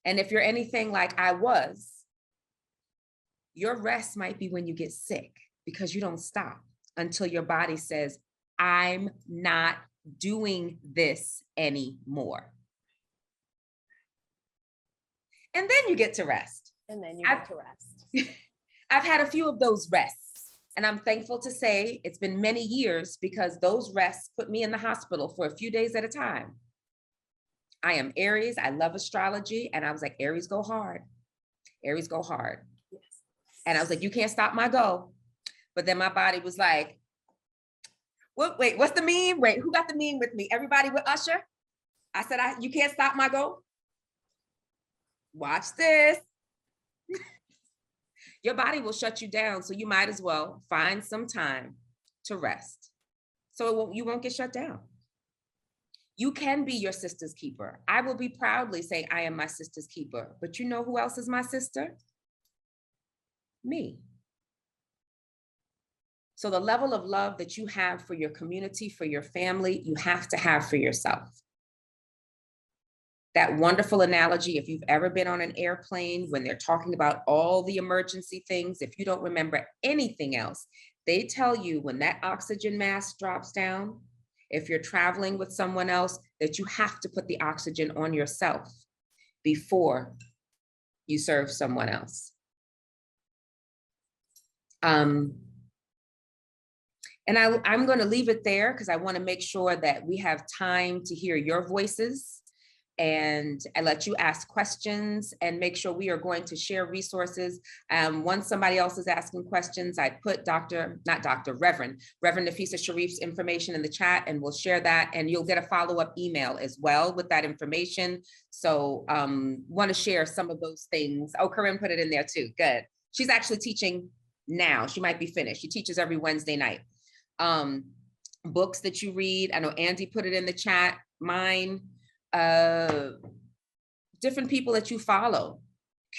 And if you're anything like I was, your rest might be when you get sick, because you don't stop until your body says, I'm not doing this anymore. And then you get to rest. And then you get to rest. I've had a few of those rests, and I'm thankful to say it's been many years, because those rests put me in the hospital for a few days at a time. I am Aries. I love astrology. And I was like, Aries go hard. Aries go hard. Yes. And I was like, you can't stop my go. But then my body was like, wait, what's the meme? Wait, who got the meme with me? Everybody with Usher? I said, you can't stop my go. Watch this. Your body will shut you down. So you might as well find some time to rest. So you won't get shut down. You can be your sister's keeper. I will be proudly saying I am my sister's keeper. But you know who else is my sister? Me. So the level of love that you have for your community, for your family, you have to have for yourself. That wonderful analogy, if you've ever been on an airplane, when they're talking about all the emergency things, if you don't remember anything else, they tell you when that oxygen mask drops down, if you're traveling with someone else, that you have to put the oxygen on yourself before you serve someone else. And I'm going to leave it there, because I want to make sure that we have time to hear your voices, and I let you ask questions, and make sure we are going to share resources. Once somebody else is asking questions, I put Reverend Nafisa Sharif's information in the chat, and we'll share that, and you'll get a follow-up email as well with that information. So want to share some of those things. Oh, Corinne put it in there too. Good. She's actually teaching now. She might be finished. She teaches every Wednesday night. Books that you read. I know Andy put it in the chat. Mine. Different people that you follow,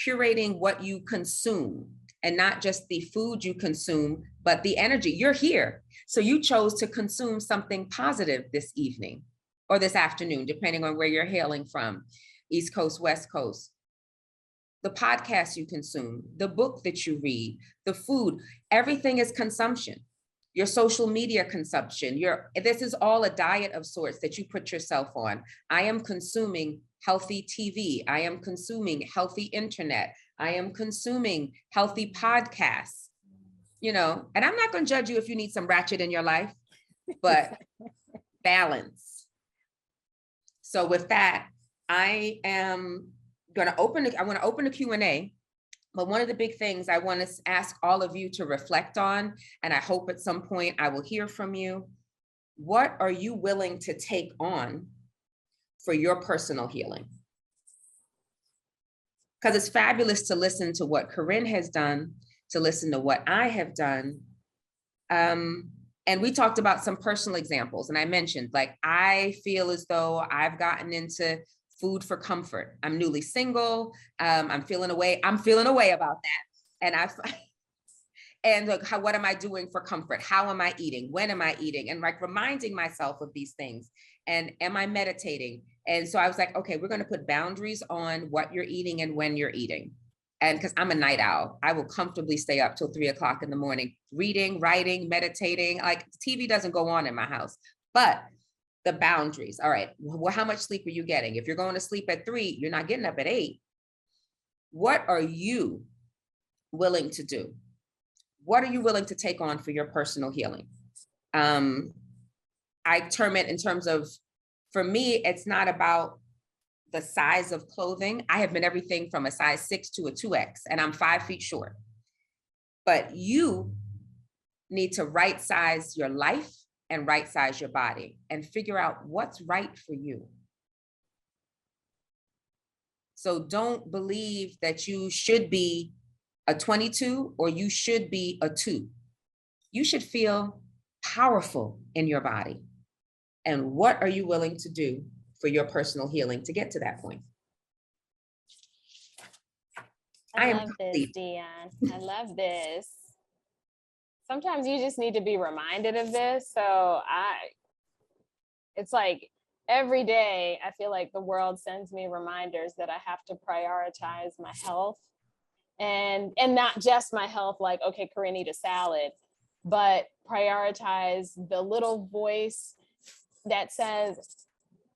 curating what you consume, and not just the food you consume, but the energy. You're here. So you chose to consume something positive this evening or this afternoon, depending on where you're hailing from, East Coast, West Coast. The podcast you consume, the book that you read, the food, everything is consumption. Your social media consumption, this is all a diet of sorts that you put yourself on. I am consuming healthy TV. I am consuming healthy internet. I am consuming healthy podcasts, and I'm not going to judge you if you need some ratchet in your life, but balance. So with that, I want to open the Q&A. But one of the big things I want to ask all of you to reflect on, and I hope at some point I will hear from you, what are you willing to take on for your personal healing? Because it's fabulous to listen to what Corinne has done, to listen to what I have done. And we talked about some personal examples, and I mentioned, like, I feel as though I've gotten into food for comfort. I'm newly single. I'm feeling away about that. And And like, what am I doing for comfort? How am I eating? When am I eating? And like reminding myself of these things. And am I meditating? And so I was like, okay, we're going to put boundaries on what you're eating and when you're eating. And because I'm a night owl, I will comfortably stay up till 3 o'clock in the morning, reading, writing, meditating. Like TV doesn't go on in my house, but the boundaries. All right, well, how much sleep are you getting? If you're going to sleep at 3, you're not getting up at 8. What are you willing to do? What are you willing to take on for your personal healing? I term it in terms of, for me, it's not about the size of clothing. I have been everything from a size 6 to a 2X, and I'm 5 feet short. But you need to right size your life and right size your body and figure out what's right for you. So don't believe that you should be a 22 or you should be a 2. You should feel powerful in your body. And what are you willing to do for your personal healing to get to that point? I love this, Dion. I love this. Sometimes you just need to be reminded of this. So it's like every day I feel like the world sends me reminders that I have to prioritize my health, and not just my health, like, okay, Corinne, eat a salad, but prioritize the little voice that says,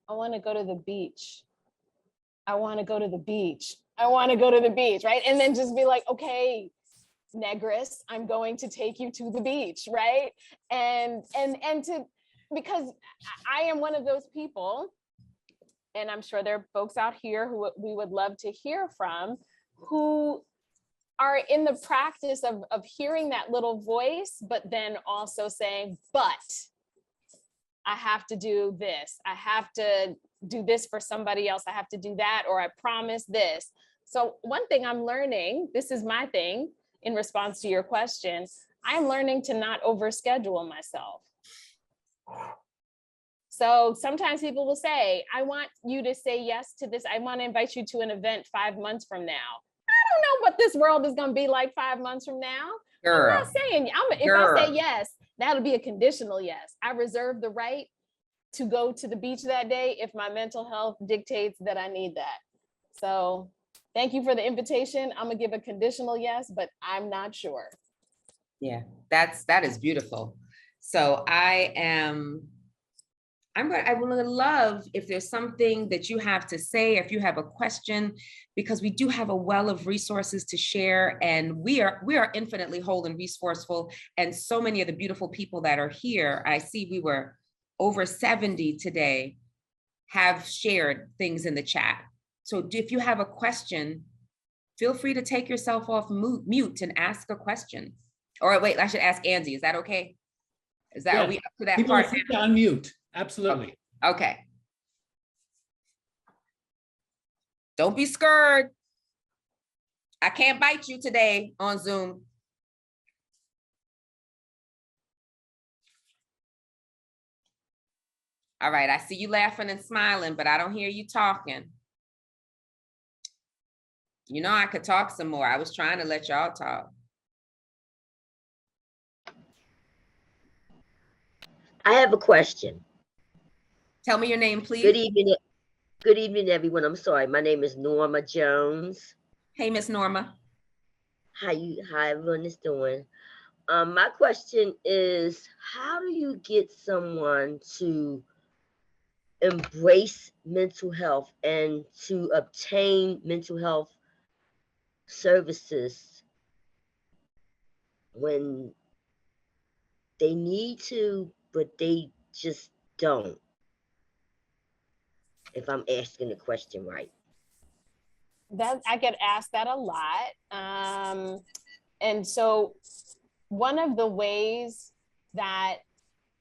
I want to go to the beach. I want to go to the beach. I want to go to the beach, right? And then just be like, okay, Negress, I'm going to take you to the beach, right? And to, because I am one of those people, and I'm sure there are folks out here who we would love to hear from, who are in the practice of hearing that little voice, but then also saying, but I have to do this. I have to do this for somebody else. I have to do that, or I promise this. So one thing I'm learning, this is my thing in response to your question, I'm learning to not overschedule myself. So sometimes people will say, I want you to say yes to this. I want to invite you to an event 5 months from now. I don't know what this world is going to be like 5 months from now. Girl, I'm not saying, if I say yes, that'll be a conditional yes. I reserve the right to go to the beach that day if my mental health dictates that I need that. So thank you for the invitation. I'm gonna give a conditional yes, but I'm not sure. Yeah, that is beautiful. So I would love if there's something that you have to say, if you have a question, because we do have a well of resources to share, and we are infinitely whole and resourceful. And so many of the beautiful people that are here, I see we were over 70 today, have shared things in the chat. So if you have a question, feel free to take yourself off mute and ask a question. Or wait, I should ask Angie, is that okay? Is that, are we up to that People part? are free to unmute, absolutely. Okay. Don't be scared. I can't bite you today on Zoom. All right, I see you laughing and smiling, but I don't hear you talking. You know, I could talk some more. I was trying to let y'all talk. I have a question. Tell me your name, please. Good evening. Good evening, everyone. I'm sorry. My name is Norma Jones. Hey, Miss Norma. How everyone is doing? My question is, how do you get someone to embrace mental health and to obtain mental health services when they need to, but they just don't? If I'm asking the question right. That I get asked that a lot. And so one of the ways that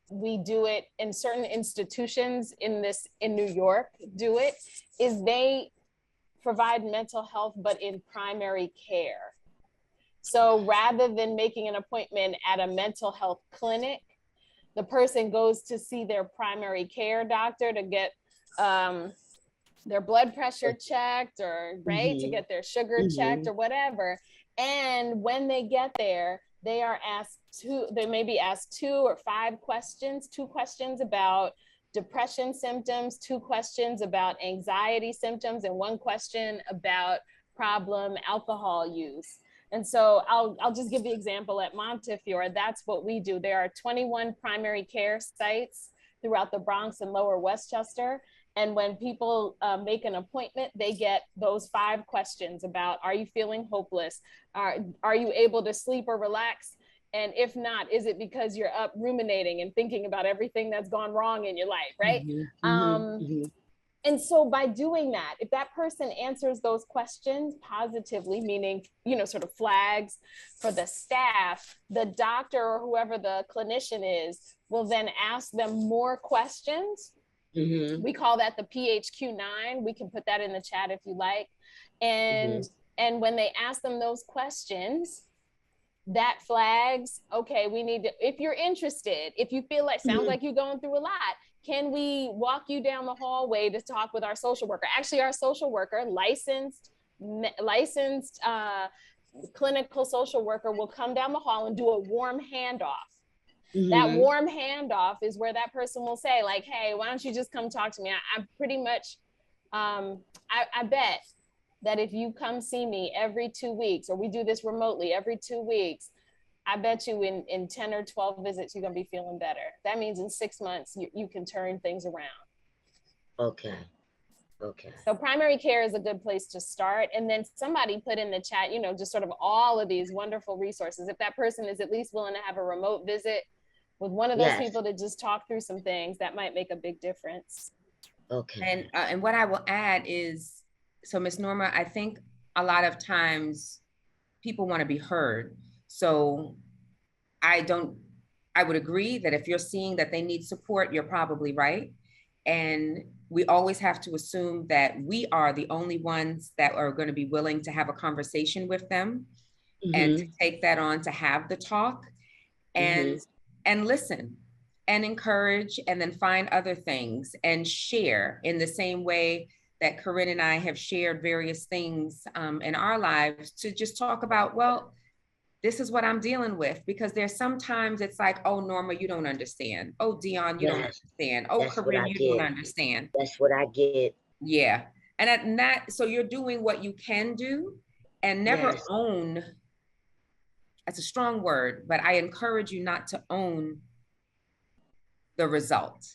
we do it in certain institutions in New York do it is they provide mental health, but in primary care. So rather than making an appointment at a mental health clinic, the person goes to see their primary care doctor to get their blood pressure checked, or right, to get their sugar checked or whatever. And when they get there, they may be asked 2 or 5 questions, 2 questions about depression symptoms, 2 questions about anxiety symptoms, and 1 question about problem alcohol use. And so I'll just give the example at Montefiore. That's what we do. There are 21 primary care sites throughout the Bronx and Lower Westchester. And when people make an appointment, they get those 5 questions about, are you feeling hopeless? Are you able to sleep or relax? And if not, is it because you're up ruminating and thinking about everything that's gone wrong in your life, right? And so by doing that, if that person answers those questions positively, meaning, sort of flags for the staff, the doctor or whoever the clinician is will then ask them more questions. We call that the PHQ-9. We can put that in the chat if you like. And when they ask them those questions, that flags, okay, we need to, if you're interested, if you feel like, sounds like you're going through a lot, can we walk you down the hallway to talk with our social worker? Actually, our social worker, licensed clinical social worker, will come down the hall and do a warm handoff. That warm handoff is where that person will say, like, hey, why don't you just come talk to me? I'm pretty much, I bet that if you come see me every 2 weeks, or we do this remotely every 2 weeks, I bet you in 10 or 12 visits, you're gonna be feeling better. That means in 6 months, you can turn things around. Okay. So primary care is a good place to start. And then somebody put in the chat, just sort of all of these wonderful resources. If that person is at least willing to have a remote visit with one of those people to just talk through some things, that might make a big difference. Okay. And what I will add is, so Ms. Norma, I think a lot of times people want to be heard. So I would agree that if you're seeing that they need support, you're probably right. And we always have to assume that we are the only ones that are going to be willing to have a conversation with them and to take that on, to have the talk and listen and encourage, and then find other things and share in the same way that Corinne and I have shared various things in our lives, to just talk about, well, this is what I'm dealing with. Because there's sometimes it's like, oh, Norma, you don't understand. Oh, Dion, you don't understand. Oh, Corinne, you don't understand. That's what I get. Yeah. And that, so you're doing what you can do, and never own, that's a strong word, but I encourage you not to own the result.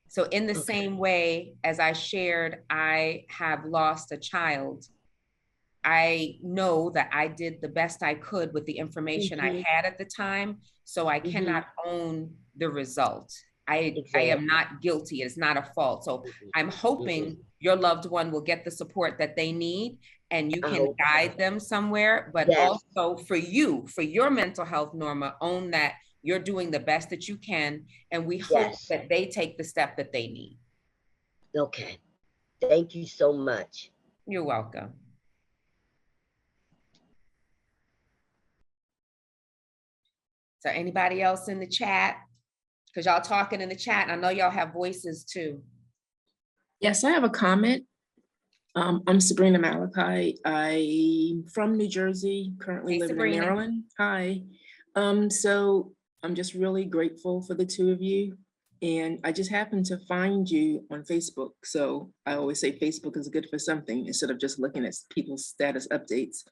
So in the same way as I shared, I have lost a child, I know that I did the best I could with the information I had at the time. So I cannot own the result. I am not guilty. It's not a fault. So I'm hoping your loved one will get the support that they need, and you can guide them somewhere. But also for you, for your mental health, Norma, own that you're doing the best that you can. And we hope that they take the step that they need. Okay. Thank you so much. You're welcome. So anybody else in the chat? Because y'all talking in the chat, and I know y'all have voices too. Yes, I have a comment. I'm Sabrina Malachi. I'm from New Jersey, currently living in Maryland. Hi. So I'm just really grateful for the two of you. And I just happened to find you on Facebook. So I always say Facebook is good for something instead of just looking at people's status updates.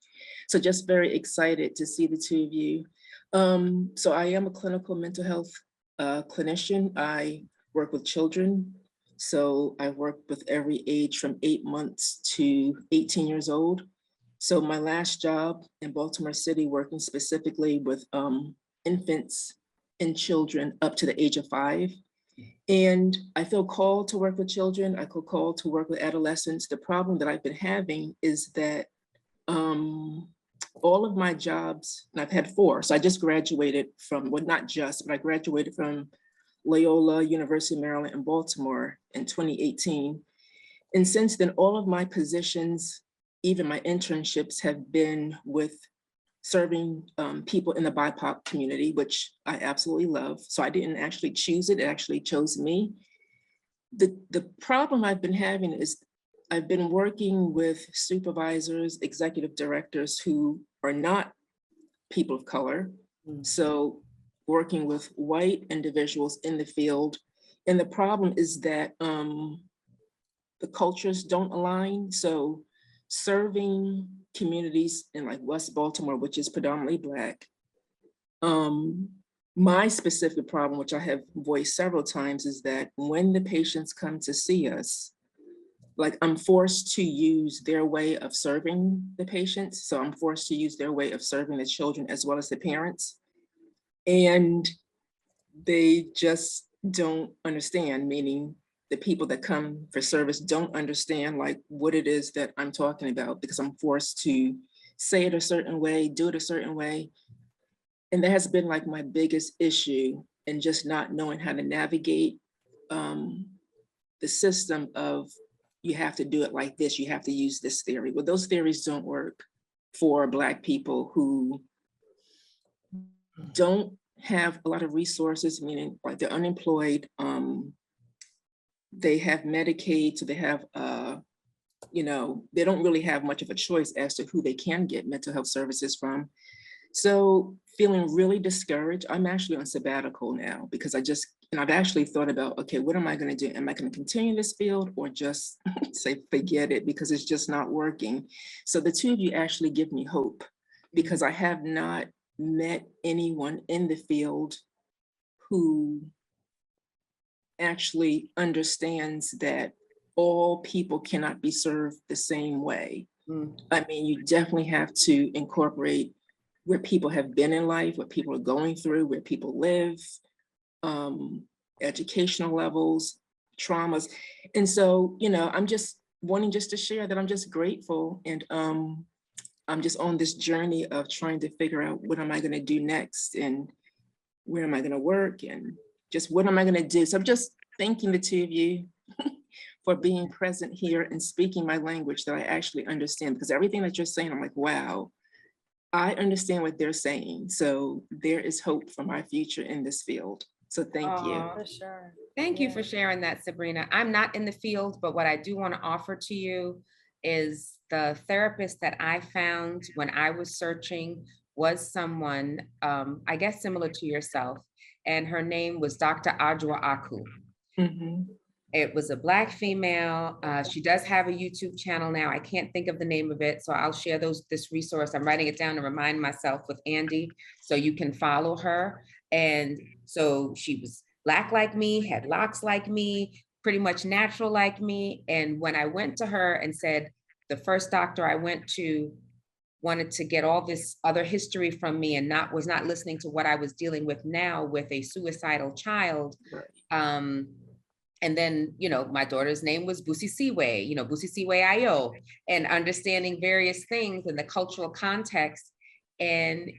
So just very excited to see the two of you. So I am a clinical mental health clinician. I work with children. So I work with every age from 8 months to 18 years old. So my last job in Baltimore City, working specifically with infants and children up to the age of 5. And I feel called to work with children. I feel called to work with adolescents. The problem that I've been having is that all of my jobs, and I've had 4, so I just graduated from, well, not just, but I graduated from Loyola University of Maryland in Baltimore in 2018. And since then, all of my positions, even my internships, have been with serving people in the BIPOC community, which I absolutely love. So I didn't actually choose it, it actually chose me. The problem I've been having is I've been working with supervisors, executive directors who are not people of color, So working with white individuals in the field. And the problem is that the cultures don't align. So serving communities in like West Baltimore, which is predominantly Black, my specific problem, which I have voiced several times, is that when the patients come to see us, like I'm forced to use their way of serving the patients. So I'm forced to use their way of serving the children as well as the parents. And they just don't understand, meaning the people that come for service don't understand like what it is that I'm talking about, because I'm forced to say it a certain way, do it a certain way. And that has been like my biggest issue, and just not knowing how to navigate the system of, you have to do it like this, you have to use this theory. Well, those theories don't work for Black people who don't have a lot of resources, meaning like they're unemployed, they have Medicaid, so they have, they don't really have much of a choice as to who they can get mental health services from. So feeling really discouraged. I'm actually on sabbatical now because I've actually thought about, okay, what am I going to do? Am I going to continue this field or just say, forget it, because it's just not working? So the two of you actually give me hope, because I have not met anyone in the field who actually understands that all people cannot be served the same way. I mean, you definitely have to incorporate where people have been in life, what people are going through, where people live, educational levels, traumas. And so, I'm just wanting just to share that I'm just grateful. And I'm just on this journey of trying to figure out what am I going to do next, and where am I going to work, and just what am I going to do. So I'm just thanking the two of you for being present here and speaking my language that I actually understand, because everything that you're saying, I'm like, wow, I understand what they're saying. So there is hope for my future in this field. So thank you. Aw, For sure. thank you Yeah. for sharing that, Sabrina. I'm not in the field, but what I do want to offer to you is the therapist that I found when I was searching was someone, I guess, similar to yourself. And her name was Dr. Ajwa Aku. Mhm. It was a Black female. She does have a YouTube channel now. I can't think of the name of it, so I'll share this resource. I'm writing it down to remind myself with Andy, so you can follow her. And so she was Black like me, had locks like me, pretty much natural like me. And when I went to her and said, the first doctor I went to wanted to get all this other history from me and was not listening to what I was dealing with now with a suicidal child. Right. And then, my daughter's name was Busi Siwe, Busi Siwe Ayo, and understanding various things in the cultural context, and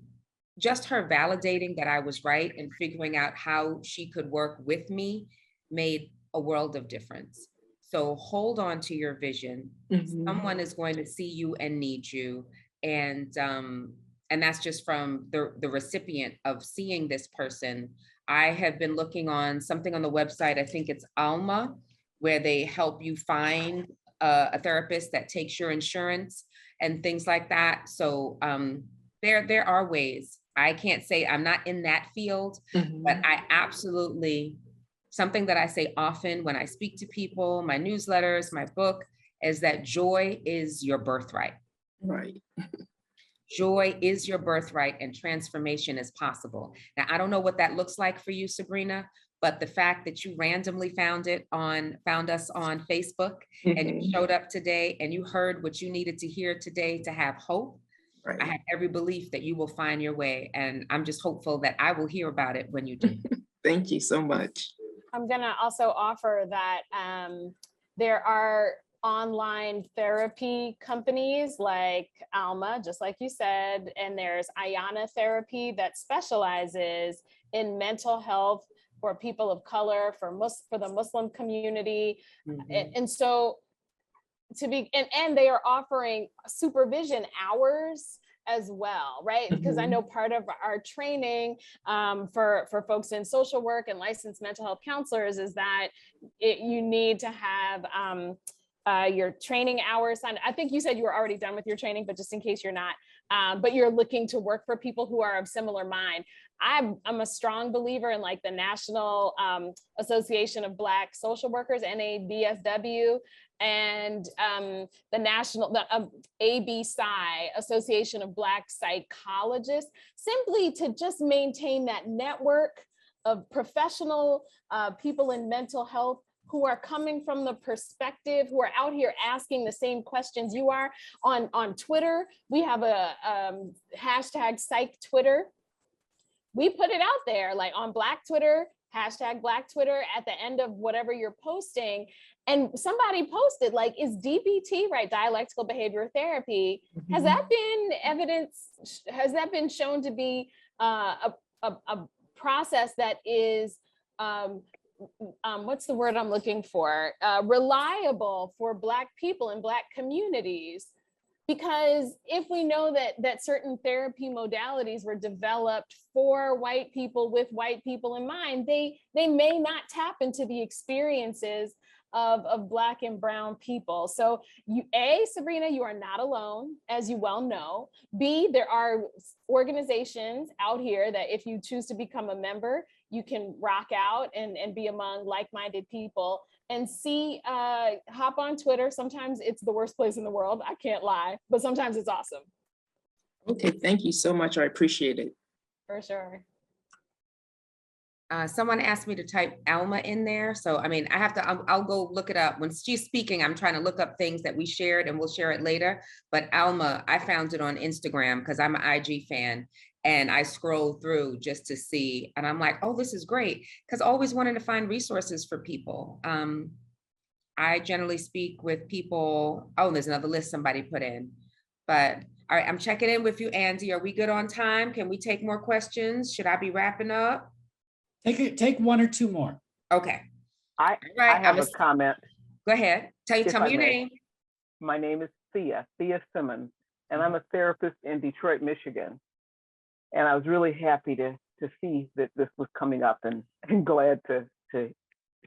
just her validating that I was right and figuring out how she could work with me made a world of difference. So hold on to your vision. Someone is going to see you and need you. And that's just from the recipient of seeing this person. I have been looking on something on the website, I think it's Alma, where they help you find a therapist that takes your insurance and things like that. So there are ways. I can't say I'm not in that field, but I absolutely, something that I say often when I speak to people, my newsletters, my book, is that joy is your birthright. Right. Joy is your birthright and transformation is possible. Now, I don't know what that looks like for you, Sabrina, but the fact that you randomly found us on Facebook and you showed up today and you heard what you needed to hear today to have hope. Right. I have every belief that you will find your way. And I'm just hopeful that I will hear about it when you do. Thank you so much. I'm gonna also offer that there are online therapy companies like Alma, just like you said, and there's Ayana Therapy that specializes in mental health for people of color, for the Muslim community. And so and they are offering supervision hours as well, right? Because I know part of our training for folks in social work and licensed mental health counselors is that you need to have your training hours signed. I think you said you were already done with your training, but just in case you're not, but you're looking to work for people who are of similar mind. I'm a strong believer in like the National Association of Black Social Workers, NABSW, and the ABPSI, Association of Black Psychologists, simply to just maintain that network of professional people in mental health who are coming from the perspective, who are out here asking the same questions you are. On Twitter, we have a hashtag psych Twitter. We put it out there, like on Black Twitter, hashtag Black Twitter, at the end of whatever you're posting. And somebody posted, like, is DBT, right, dialectical behavioral therapy, has that been evidence, has that been shown to be a process that is, what's the word I'm looking for, reliable for Black people in Black communities? Because if we know that certain therapy modalities were developed for white people with white people in mind, they may not tap into the experiences of Black and brown people. So Sabrina, you are not alone, as you well know. B, there are organizations out here that if you choose to become a member, you can rock out and be among like-minded people. And C, hop on Twitter. Sometimes it's the worst place in the world, I can't lie, but sometimes it's awesome. Okay, thank you so much. I appreciate it. For sure. Someone asked me to type Alma in there. So, I mean, I'll go look it up. When she's speaking, I'm trying to look up things that we shared and we'll share it later. But Alma, I found it on Instagram because I'm an IG fan. And I scroll through just to see, and I'm like, oh, this is great. Because always wanting to find resources for people. I generally speak with people. Oh, there's another list somebody put in. But all right, I'm checking in with you, Andy. Are we good on time? Can we take more questions? Should I be wrapping up? Take one or two more. Okay. I Right, have a comment. Go ahead. Tell me your name. My name is Thea Simmons, and I'm a therapist in Detroit, Michigan. And I was really happy to see that this was coming up, and glad to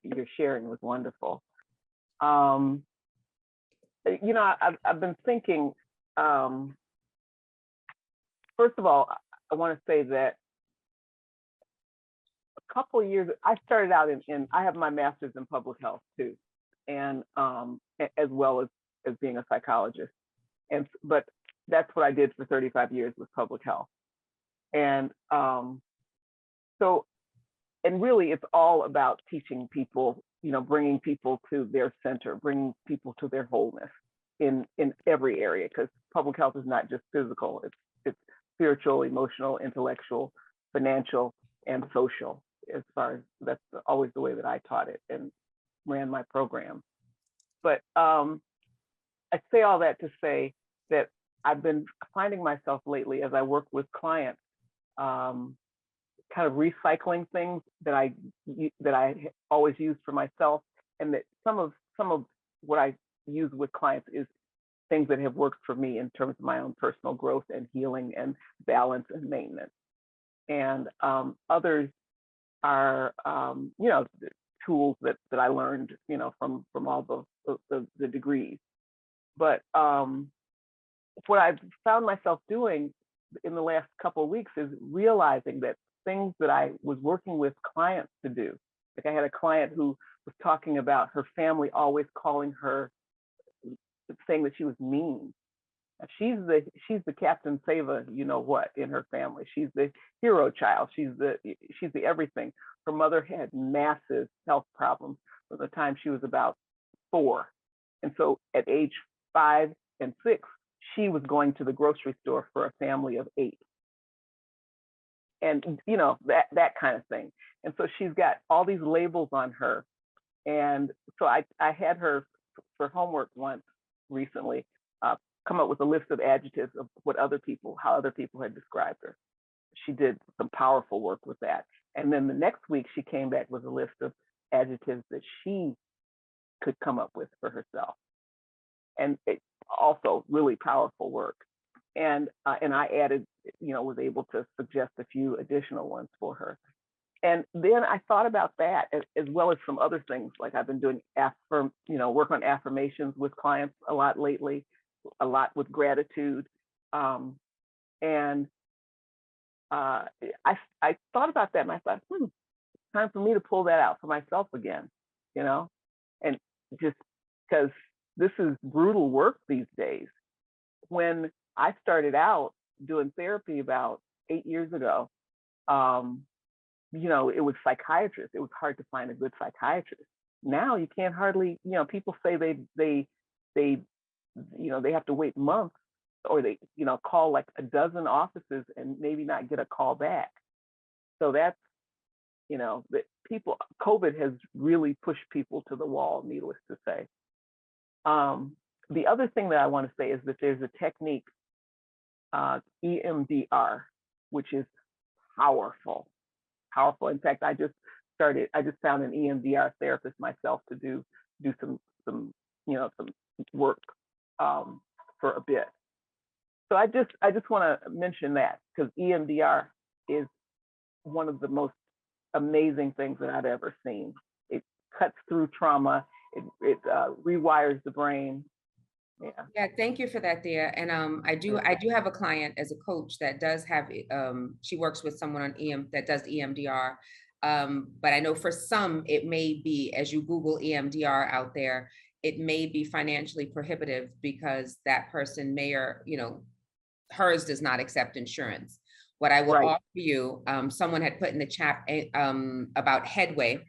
your sharing was wonderful. You know, I've been thinking, first of all, I want to say that a couple of years, I started out in I have my master's in public health too, and as well as being a psychologist. But that's what I did for 35 years with public health. And and really it's all about teaching people, you know, bringing people to their center, bringing people to their wholeness in every area, because public health is not just physical, it's spiritual, emotional, intellectual, financial, and social. As far as that's always the way that I taught it and ran my program. But I say all that to say that I've been finding myself lately, as I work with clients, kind of recycling things that I always use for myself, and that some of what I use with clients is things that have worked for me in terms of my own personal growth and healing and balance and maintenance. And others are you know, tools that I learned, you know, from all the degrees. But what I've found myself doing in the last couple of weeks is realizing that things that I was working with clients to do, like I had a client who was talking about her family always calling her, saying that she was mean. She's the Captain Sava, you know what, in her family. She's the hero child. She's the everything. Her mother had massive health problems from the time she was about 4. And so at age 5 and 6, she was going to the grocery store for a family of 8. And, you know, that kind of thing. And so she's got all these labels on her. And so I had her for homework once recently, come up with a list of adjectives of how other people had described her. She did some powerful work with that. And then the next week she came back with a list of adjectives that she could come up with for herself. And it also really powerful work. And I added, you know, was able to suggest a few additional ones for her. And then I thought about that as well as some other things, like I've been doing work on affirmations with clients a lot lately, a lot with gratitude. And I thought about that, and I thought, time for me to pull that out for myself again, you know, and just because this is brutal work these days. When I started out doing therapy about 8 years ago, you know, it was psychiatrists. It was hard to find a good psychiatrist. Now you can't hardly, you know, people say they you know, they have to wait months, or they, you know, call like a dozen offices and maybe not get a call back. So that's, you know, that people, COVID has really pushed people to the wall, needless to say. The other thing that I want to say is that there's a technique, EMDR, which is powerful. In fact, I just found an EMDR therapist myself to do some you know, some work for a bit. So I just want to mention that, because EMDR is one of the most amazing things that I've ever seen. It cuts through trauma. It rewires the brain. Yeah, thank you for that, Thea. And I do have a client as a coach that does have she works with someone on that does EMDR. But I know for some it may be, as you Google EMDR out there, it may be financially prohibitive because that person may, or you know, hers does not accept insurance. What I will offer you, someone had put in the chat about Headway,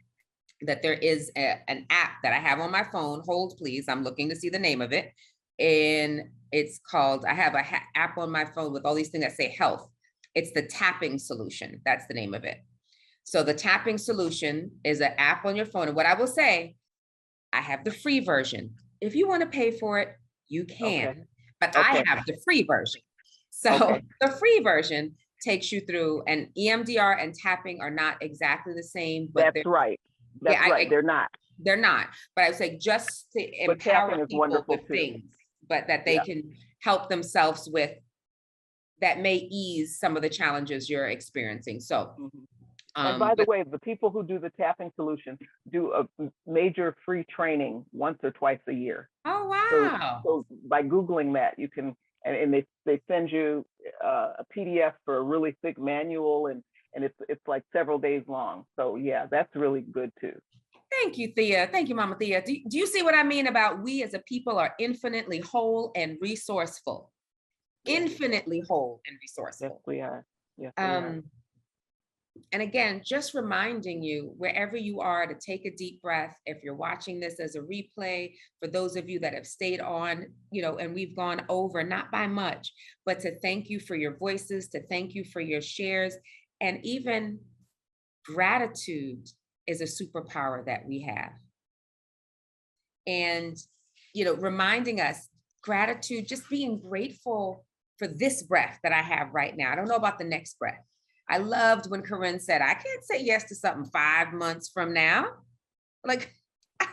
that there is an app that I have on my phone. Hold please, I'm looking to see the name of it. And it's called, I have an app on my phone with all these things that say health. It's the tapping solution. That's the name of it. So the tapping solution is an app on your phone. And what I will say, I have the free version. If you want to pay for it, you can, but I have the free version. So the free version takes you through, and EMDR and tapping are not exactly the same. But That's right. That's right. They're not. They're not. But I would say just to empower people with things, but that they can help themselves with, that may ease some of the challenges you're experiencing. So, and by the way, the people who do the tapping solution do a major free training once or twice a year. Oh, wow. So by Googling that, you can, and they send you a PDF for a really thick manual, and it's like several days long. So yeah, that's really good too. Thank you, Thea. Thank you, Mama Thea. Do you see what I mean about we as a people are infinitely whole and resourceful? Infinitely whole and resourceful. Yes, we are. Yes, we are. And again, just reminding you, wherever you are, to take a deep breath. If you're watching this as a replay, for those of you that have stayed on, you know, and we've gone over, not by much, but to thank you for your voices, to thank you for your shares, and even gratitude is a superpower that we have. And, you know, reminding us, gratitude, just being grateful for this breath that I have right now. I don't know about the next breath. I loved when Corinne said, I can't say yes to something 5 months from now. Like, I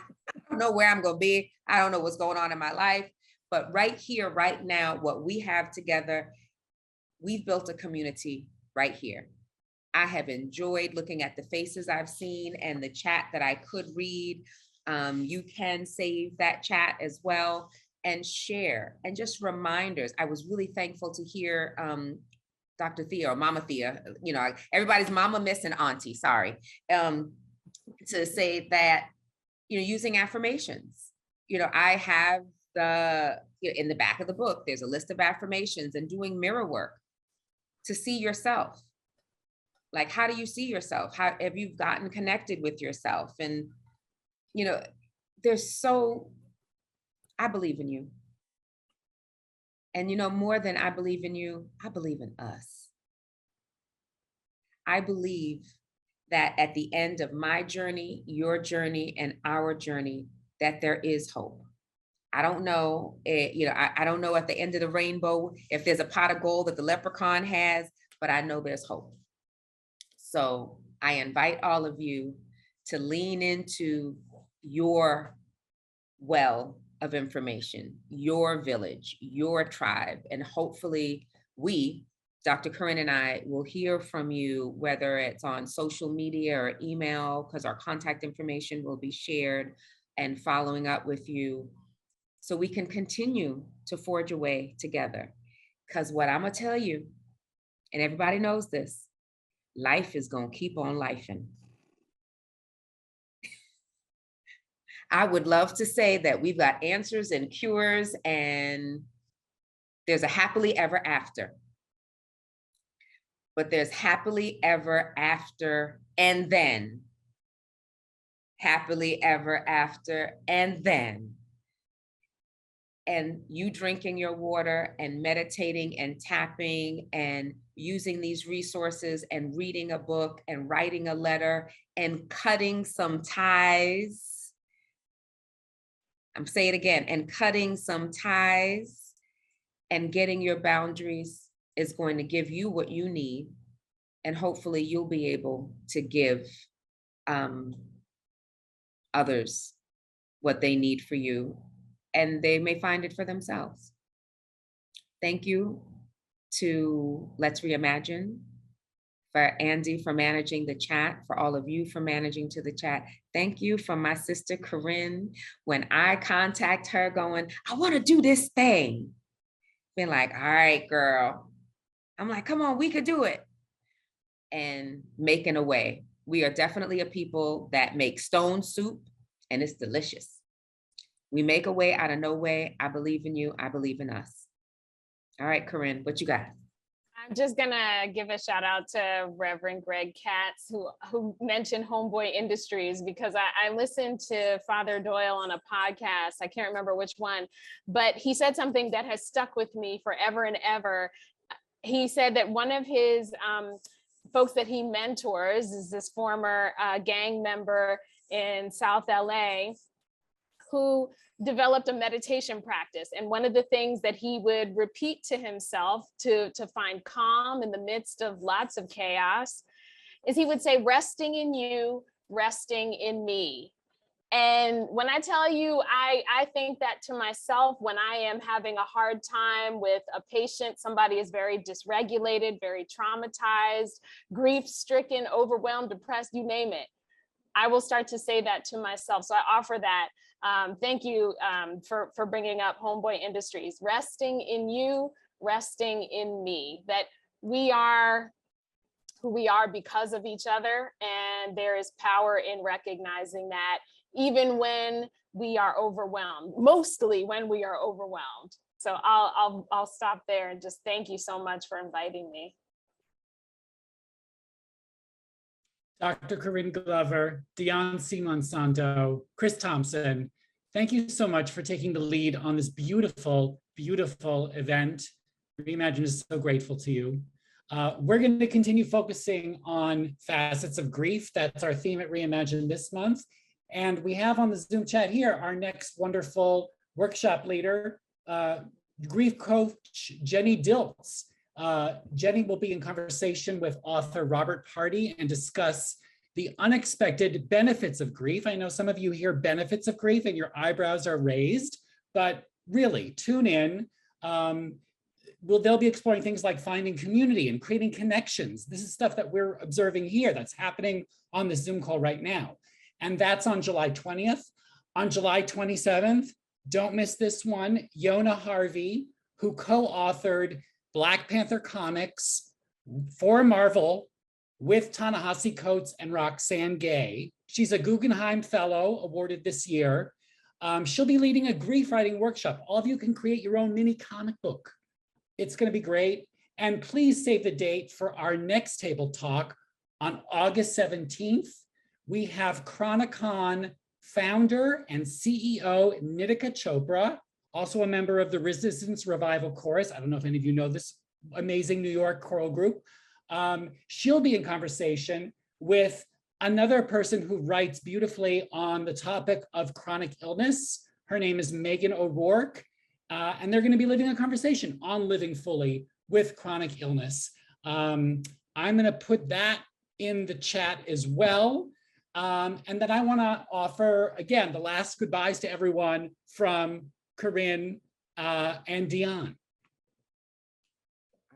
don't know where I'm going to be. I don't know what's going on in my life. But right here, right now, what we have together, we've built a community right here. I have enjoyed looking at the faces I've seen and the chat that I could read. You can save that chat as well and share, and just reminders. I was really thankful to hear Dr. Thea, or Mama Thea, you know, everybody's mama, miss, and auntie, sorry, to say that, you know, using affirmations. You know, I have in the back of the book, there's a list of affirmations, and doing mirror work to see yourself. Like, how do you see yourself? How have you gotten connected with yourself? And, you know, I believe in you. And, you know, more than I believe in you, I believe in us. I believe that at the end of my journey, your journey, and our journey, that there is hope. I don't know, you know, I don't know at the end of the rainbow if there's a pot of gold that the leprechaun has, but I know there's hope. So I invite all of you to lean into your well of information, your village, your tribe, and hopefully we, Dr. Corinne and I, will hear from you, whether it's on social media or email, because our contact information will be shared, and following up with you so we can continue to forge a way together. Because what I'm gonna tell you, And everybody knows this. Life is going to keep on lifing. I would love to say that we've got answers and cures and there's a happily ever after. But there's happily ever after and then. Happily ever after and then. And you drinking your water and meditating and tapping and using these resources and reading a book and writing a letter and cutting some ties. I'm saying it again, and cutting some ties and getting your boundaries is going to give you what you need. And hopefully you'll be able to give others what they need for you, and they may find it for themselves. Thank you to Let's Reimagine, for Andy for managing the chat, for all of you for managing to the chat. Thank you for my sister Corinne. When I contact her going, I want to do this thing, been like, all right, girl. I'm like, come on, we could do it. And making a way. We are definitely a people that make stone soup and it's delicious. We make a way out of no way. I believe in you. I believe in us. All right, Corinne, what you got? I'm just gonna give a shout out to Reverend Greg Katz, who mentioned Homeboy Industries, because I listened to Father Doyle on a podcast. I can't remember which one, but he said something that has stuck with me forever and ever. He said that one of his folks that he mentors is this former gang member in South LA who developed a meditation practice. And one of the things that he would repeat to himself to find calm in the midst of lots of chaos is he would say, resting in you, resting in me. And when I tell you, I think that to myself when I am having a hard time with a patient, somebody is very dysregulated, very traumatized, grief-stricken, overwhelmed, depressed, you name it. I will start to say that to myself. So I offer that. Thank you for bringing up Homeboy Industries. Resting in you, resting in me. That we are who we are because of each other. And there is power in recognizing that even when we are overwhelmed, mostly when we are overwhelmed. So I'll stop there and just thank you so much for inviting me. Dr. Corinne Glover, Dion C. Monsanto, Chris Thompson, thank you so much for taking the lead on this beautiful, beautiful event. Reimagine is so grateful to you. We're going to continue focusing on facets of grief. That's our theme at Reimagine this month. And we have on the Zoom chat here our next wonderful workshop leader, grief coach Jenny Diltz. Jenny will be in conversation with author Robert Hardy and discuss the unexpected benefits of grief. I know some of you hear benefits of grief and your eyebrows are raised, but really tune in. They'll be exploring things like finding community and creating connections. This is stuff that we're observing here that's happening on the Zoom call right now. And that's on July 20th. On July 27th, don't miss this one, Yona Harvey, who co-authored Black Panther comics for Marvel with Ta-Nehisi Coates and Roxane Gay. She's a Guggenheim Fellow awarded this year. She'll be leading a grief writing workshop. All of you can create your own mini comic book. It's going to be great. And please save the date for our next table talk on August 17th. We have Chronicon founder and CEO Nitika Chopra, also a member of the Resistance Revival Chorus. I don't know if any of you know this amazing New York choral group. She'll be in conversation with another person who writes beautifully on the topic of chronic illness. Her name is Megan O'Rourke, and they're going to be living a conversation on living fully with chronic illness. I'm going to put that in the chat as well. And then I want to offer, again, the last goodbyes to everyone from Corinne and Dion.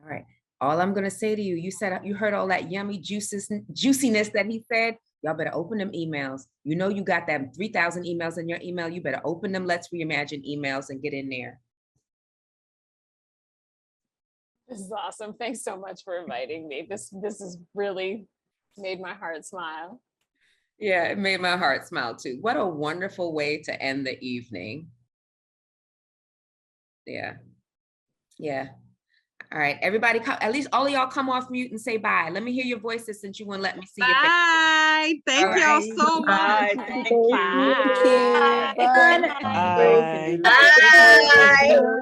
All right. All I'm going to say to you, you heard all that yummy juiciness that he said. Y'all better open them emails. You know you got that 3,000 emails in your email. You better open them Let's Reimagine emails and get in there. This is awesome. Thanks so much for inviting me. This has really made my heart smile. Yeah, it made my heart smile too. What a wonderful way to end the evening. Yeah. Yeah. All right, everybody, come, at least all of y'all come off mute and say bye. Let me hear your voices since you won't let me see your face. Bye. Thank All y'all right. so much. Thank you. Bye. Bye. Bye.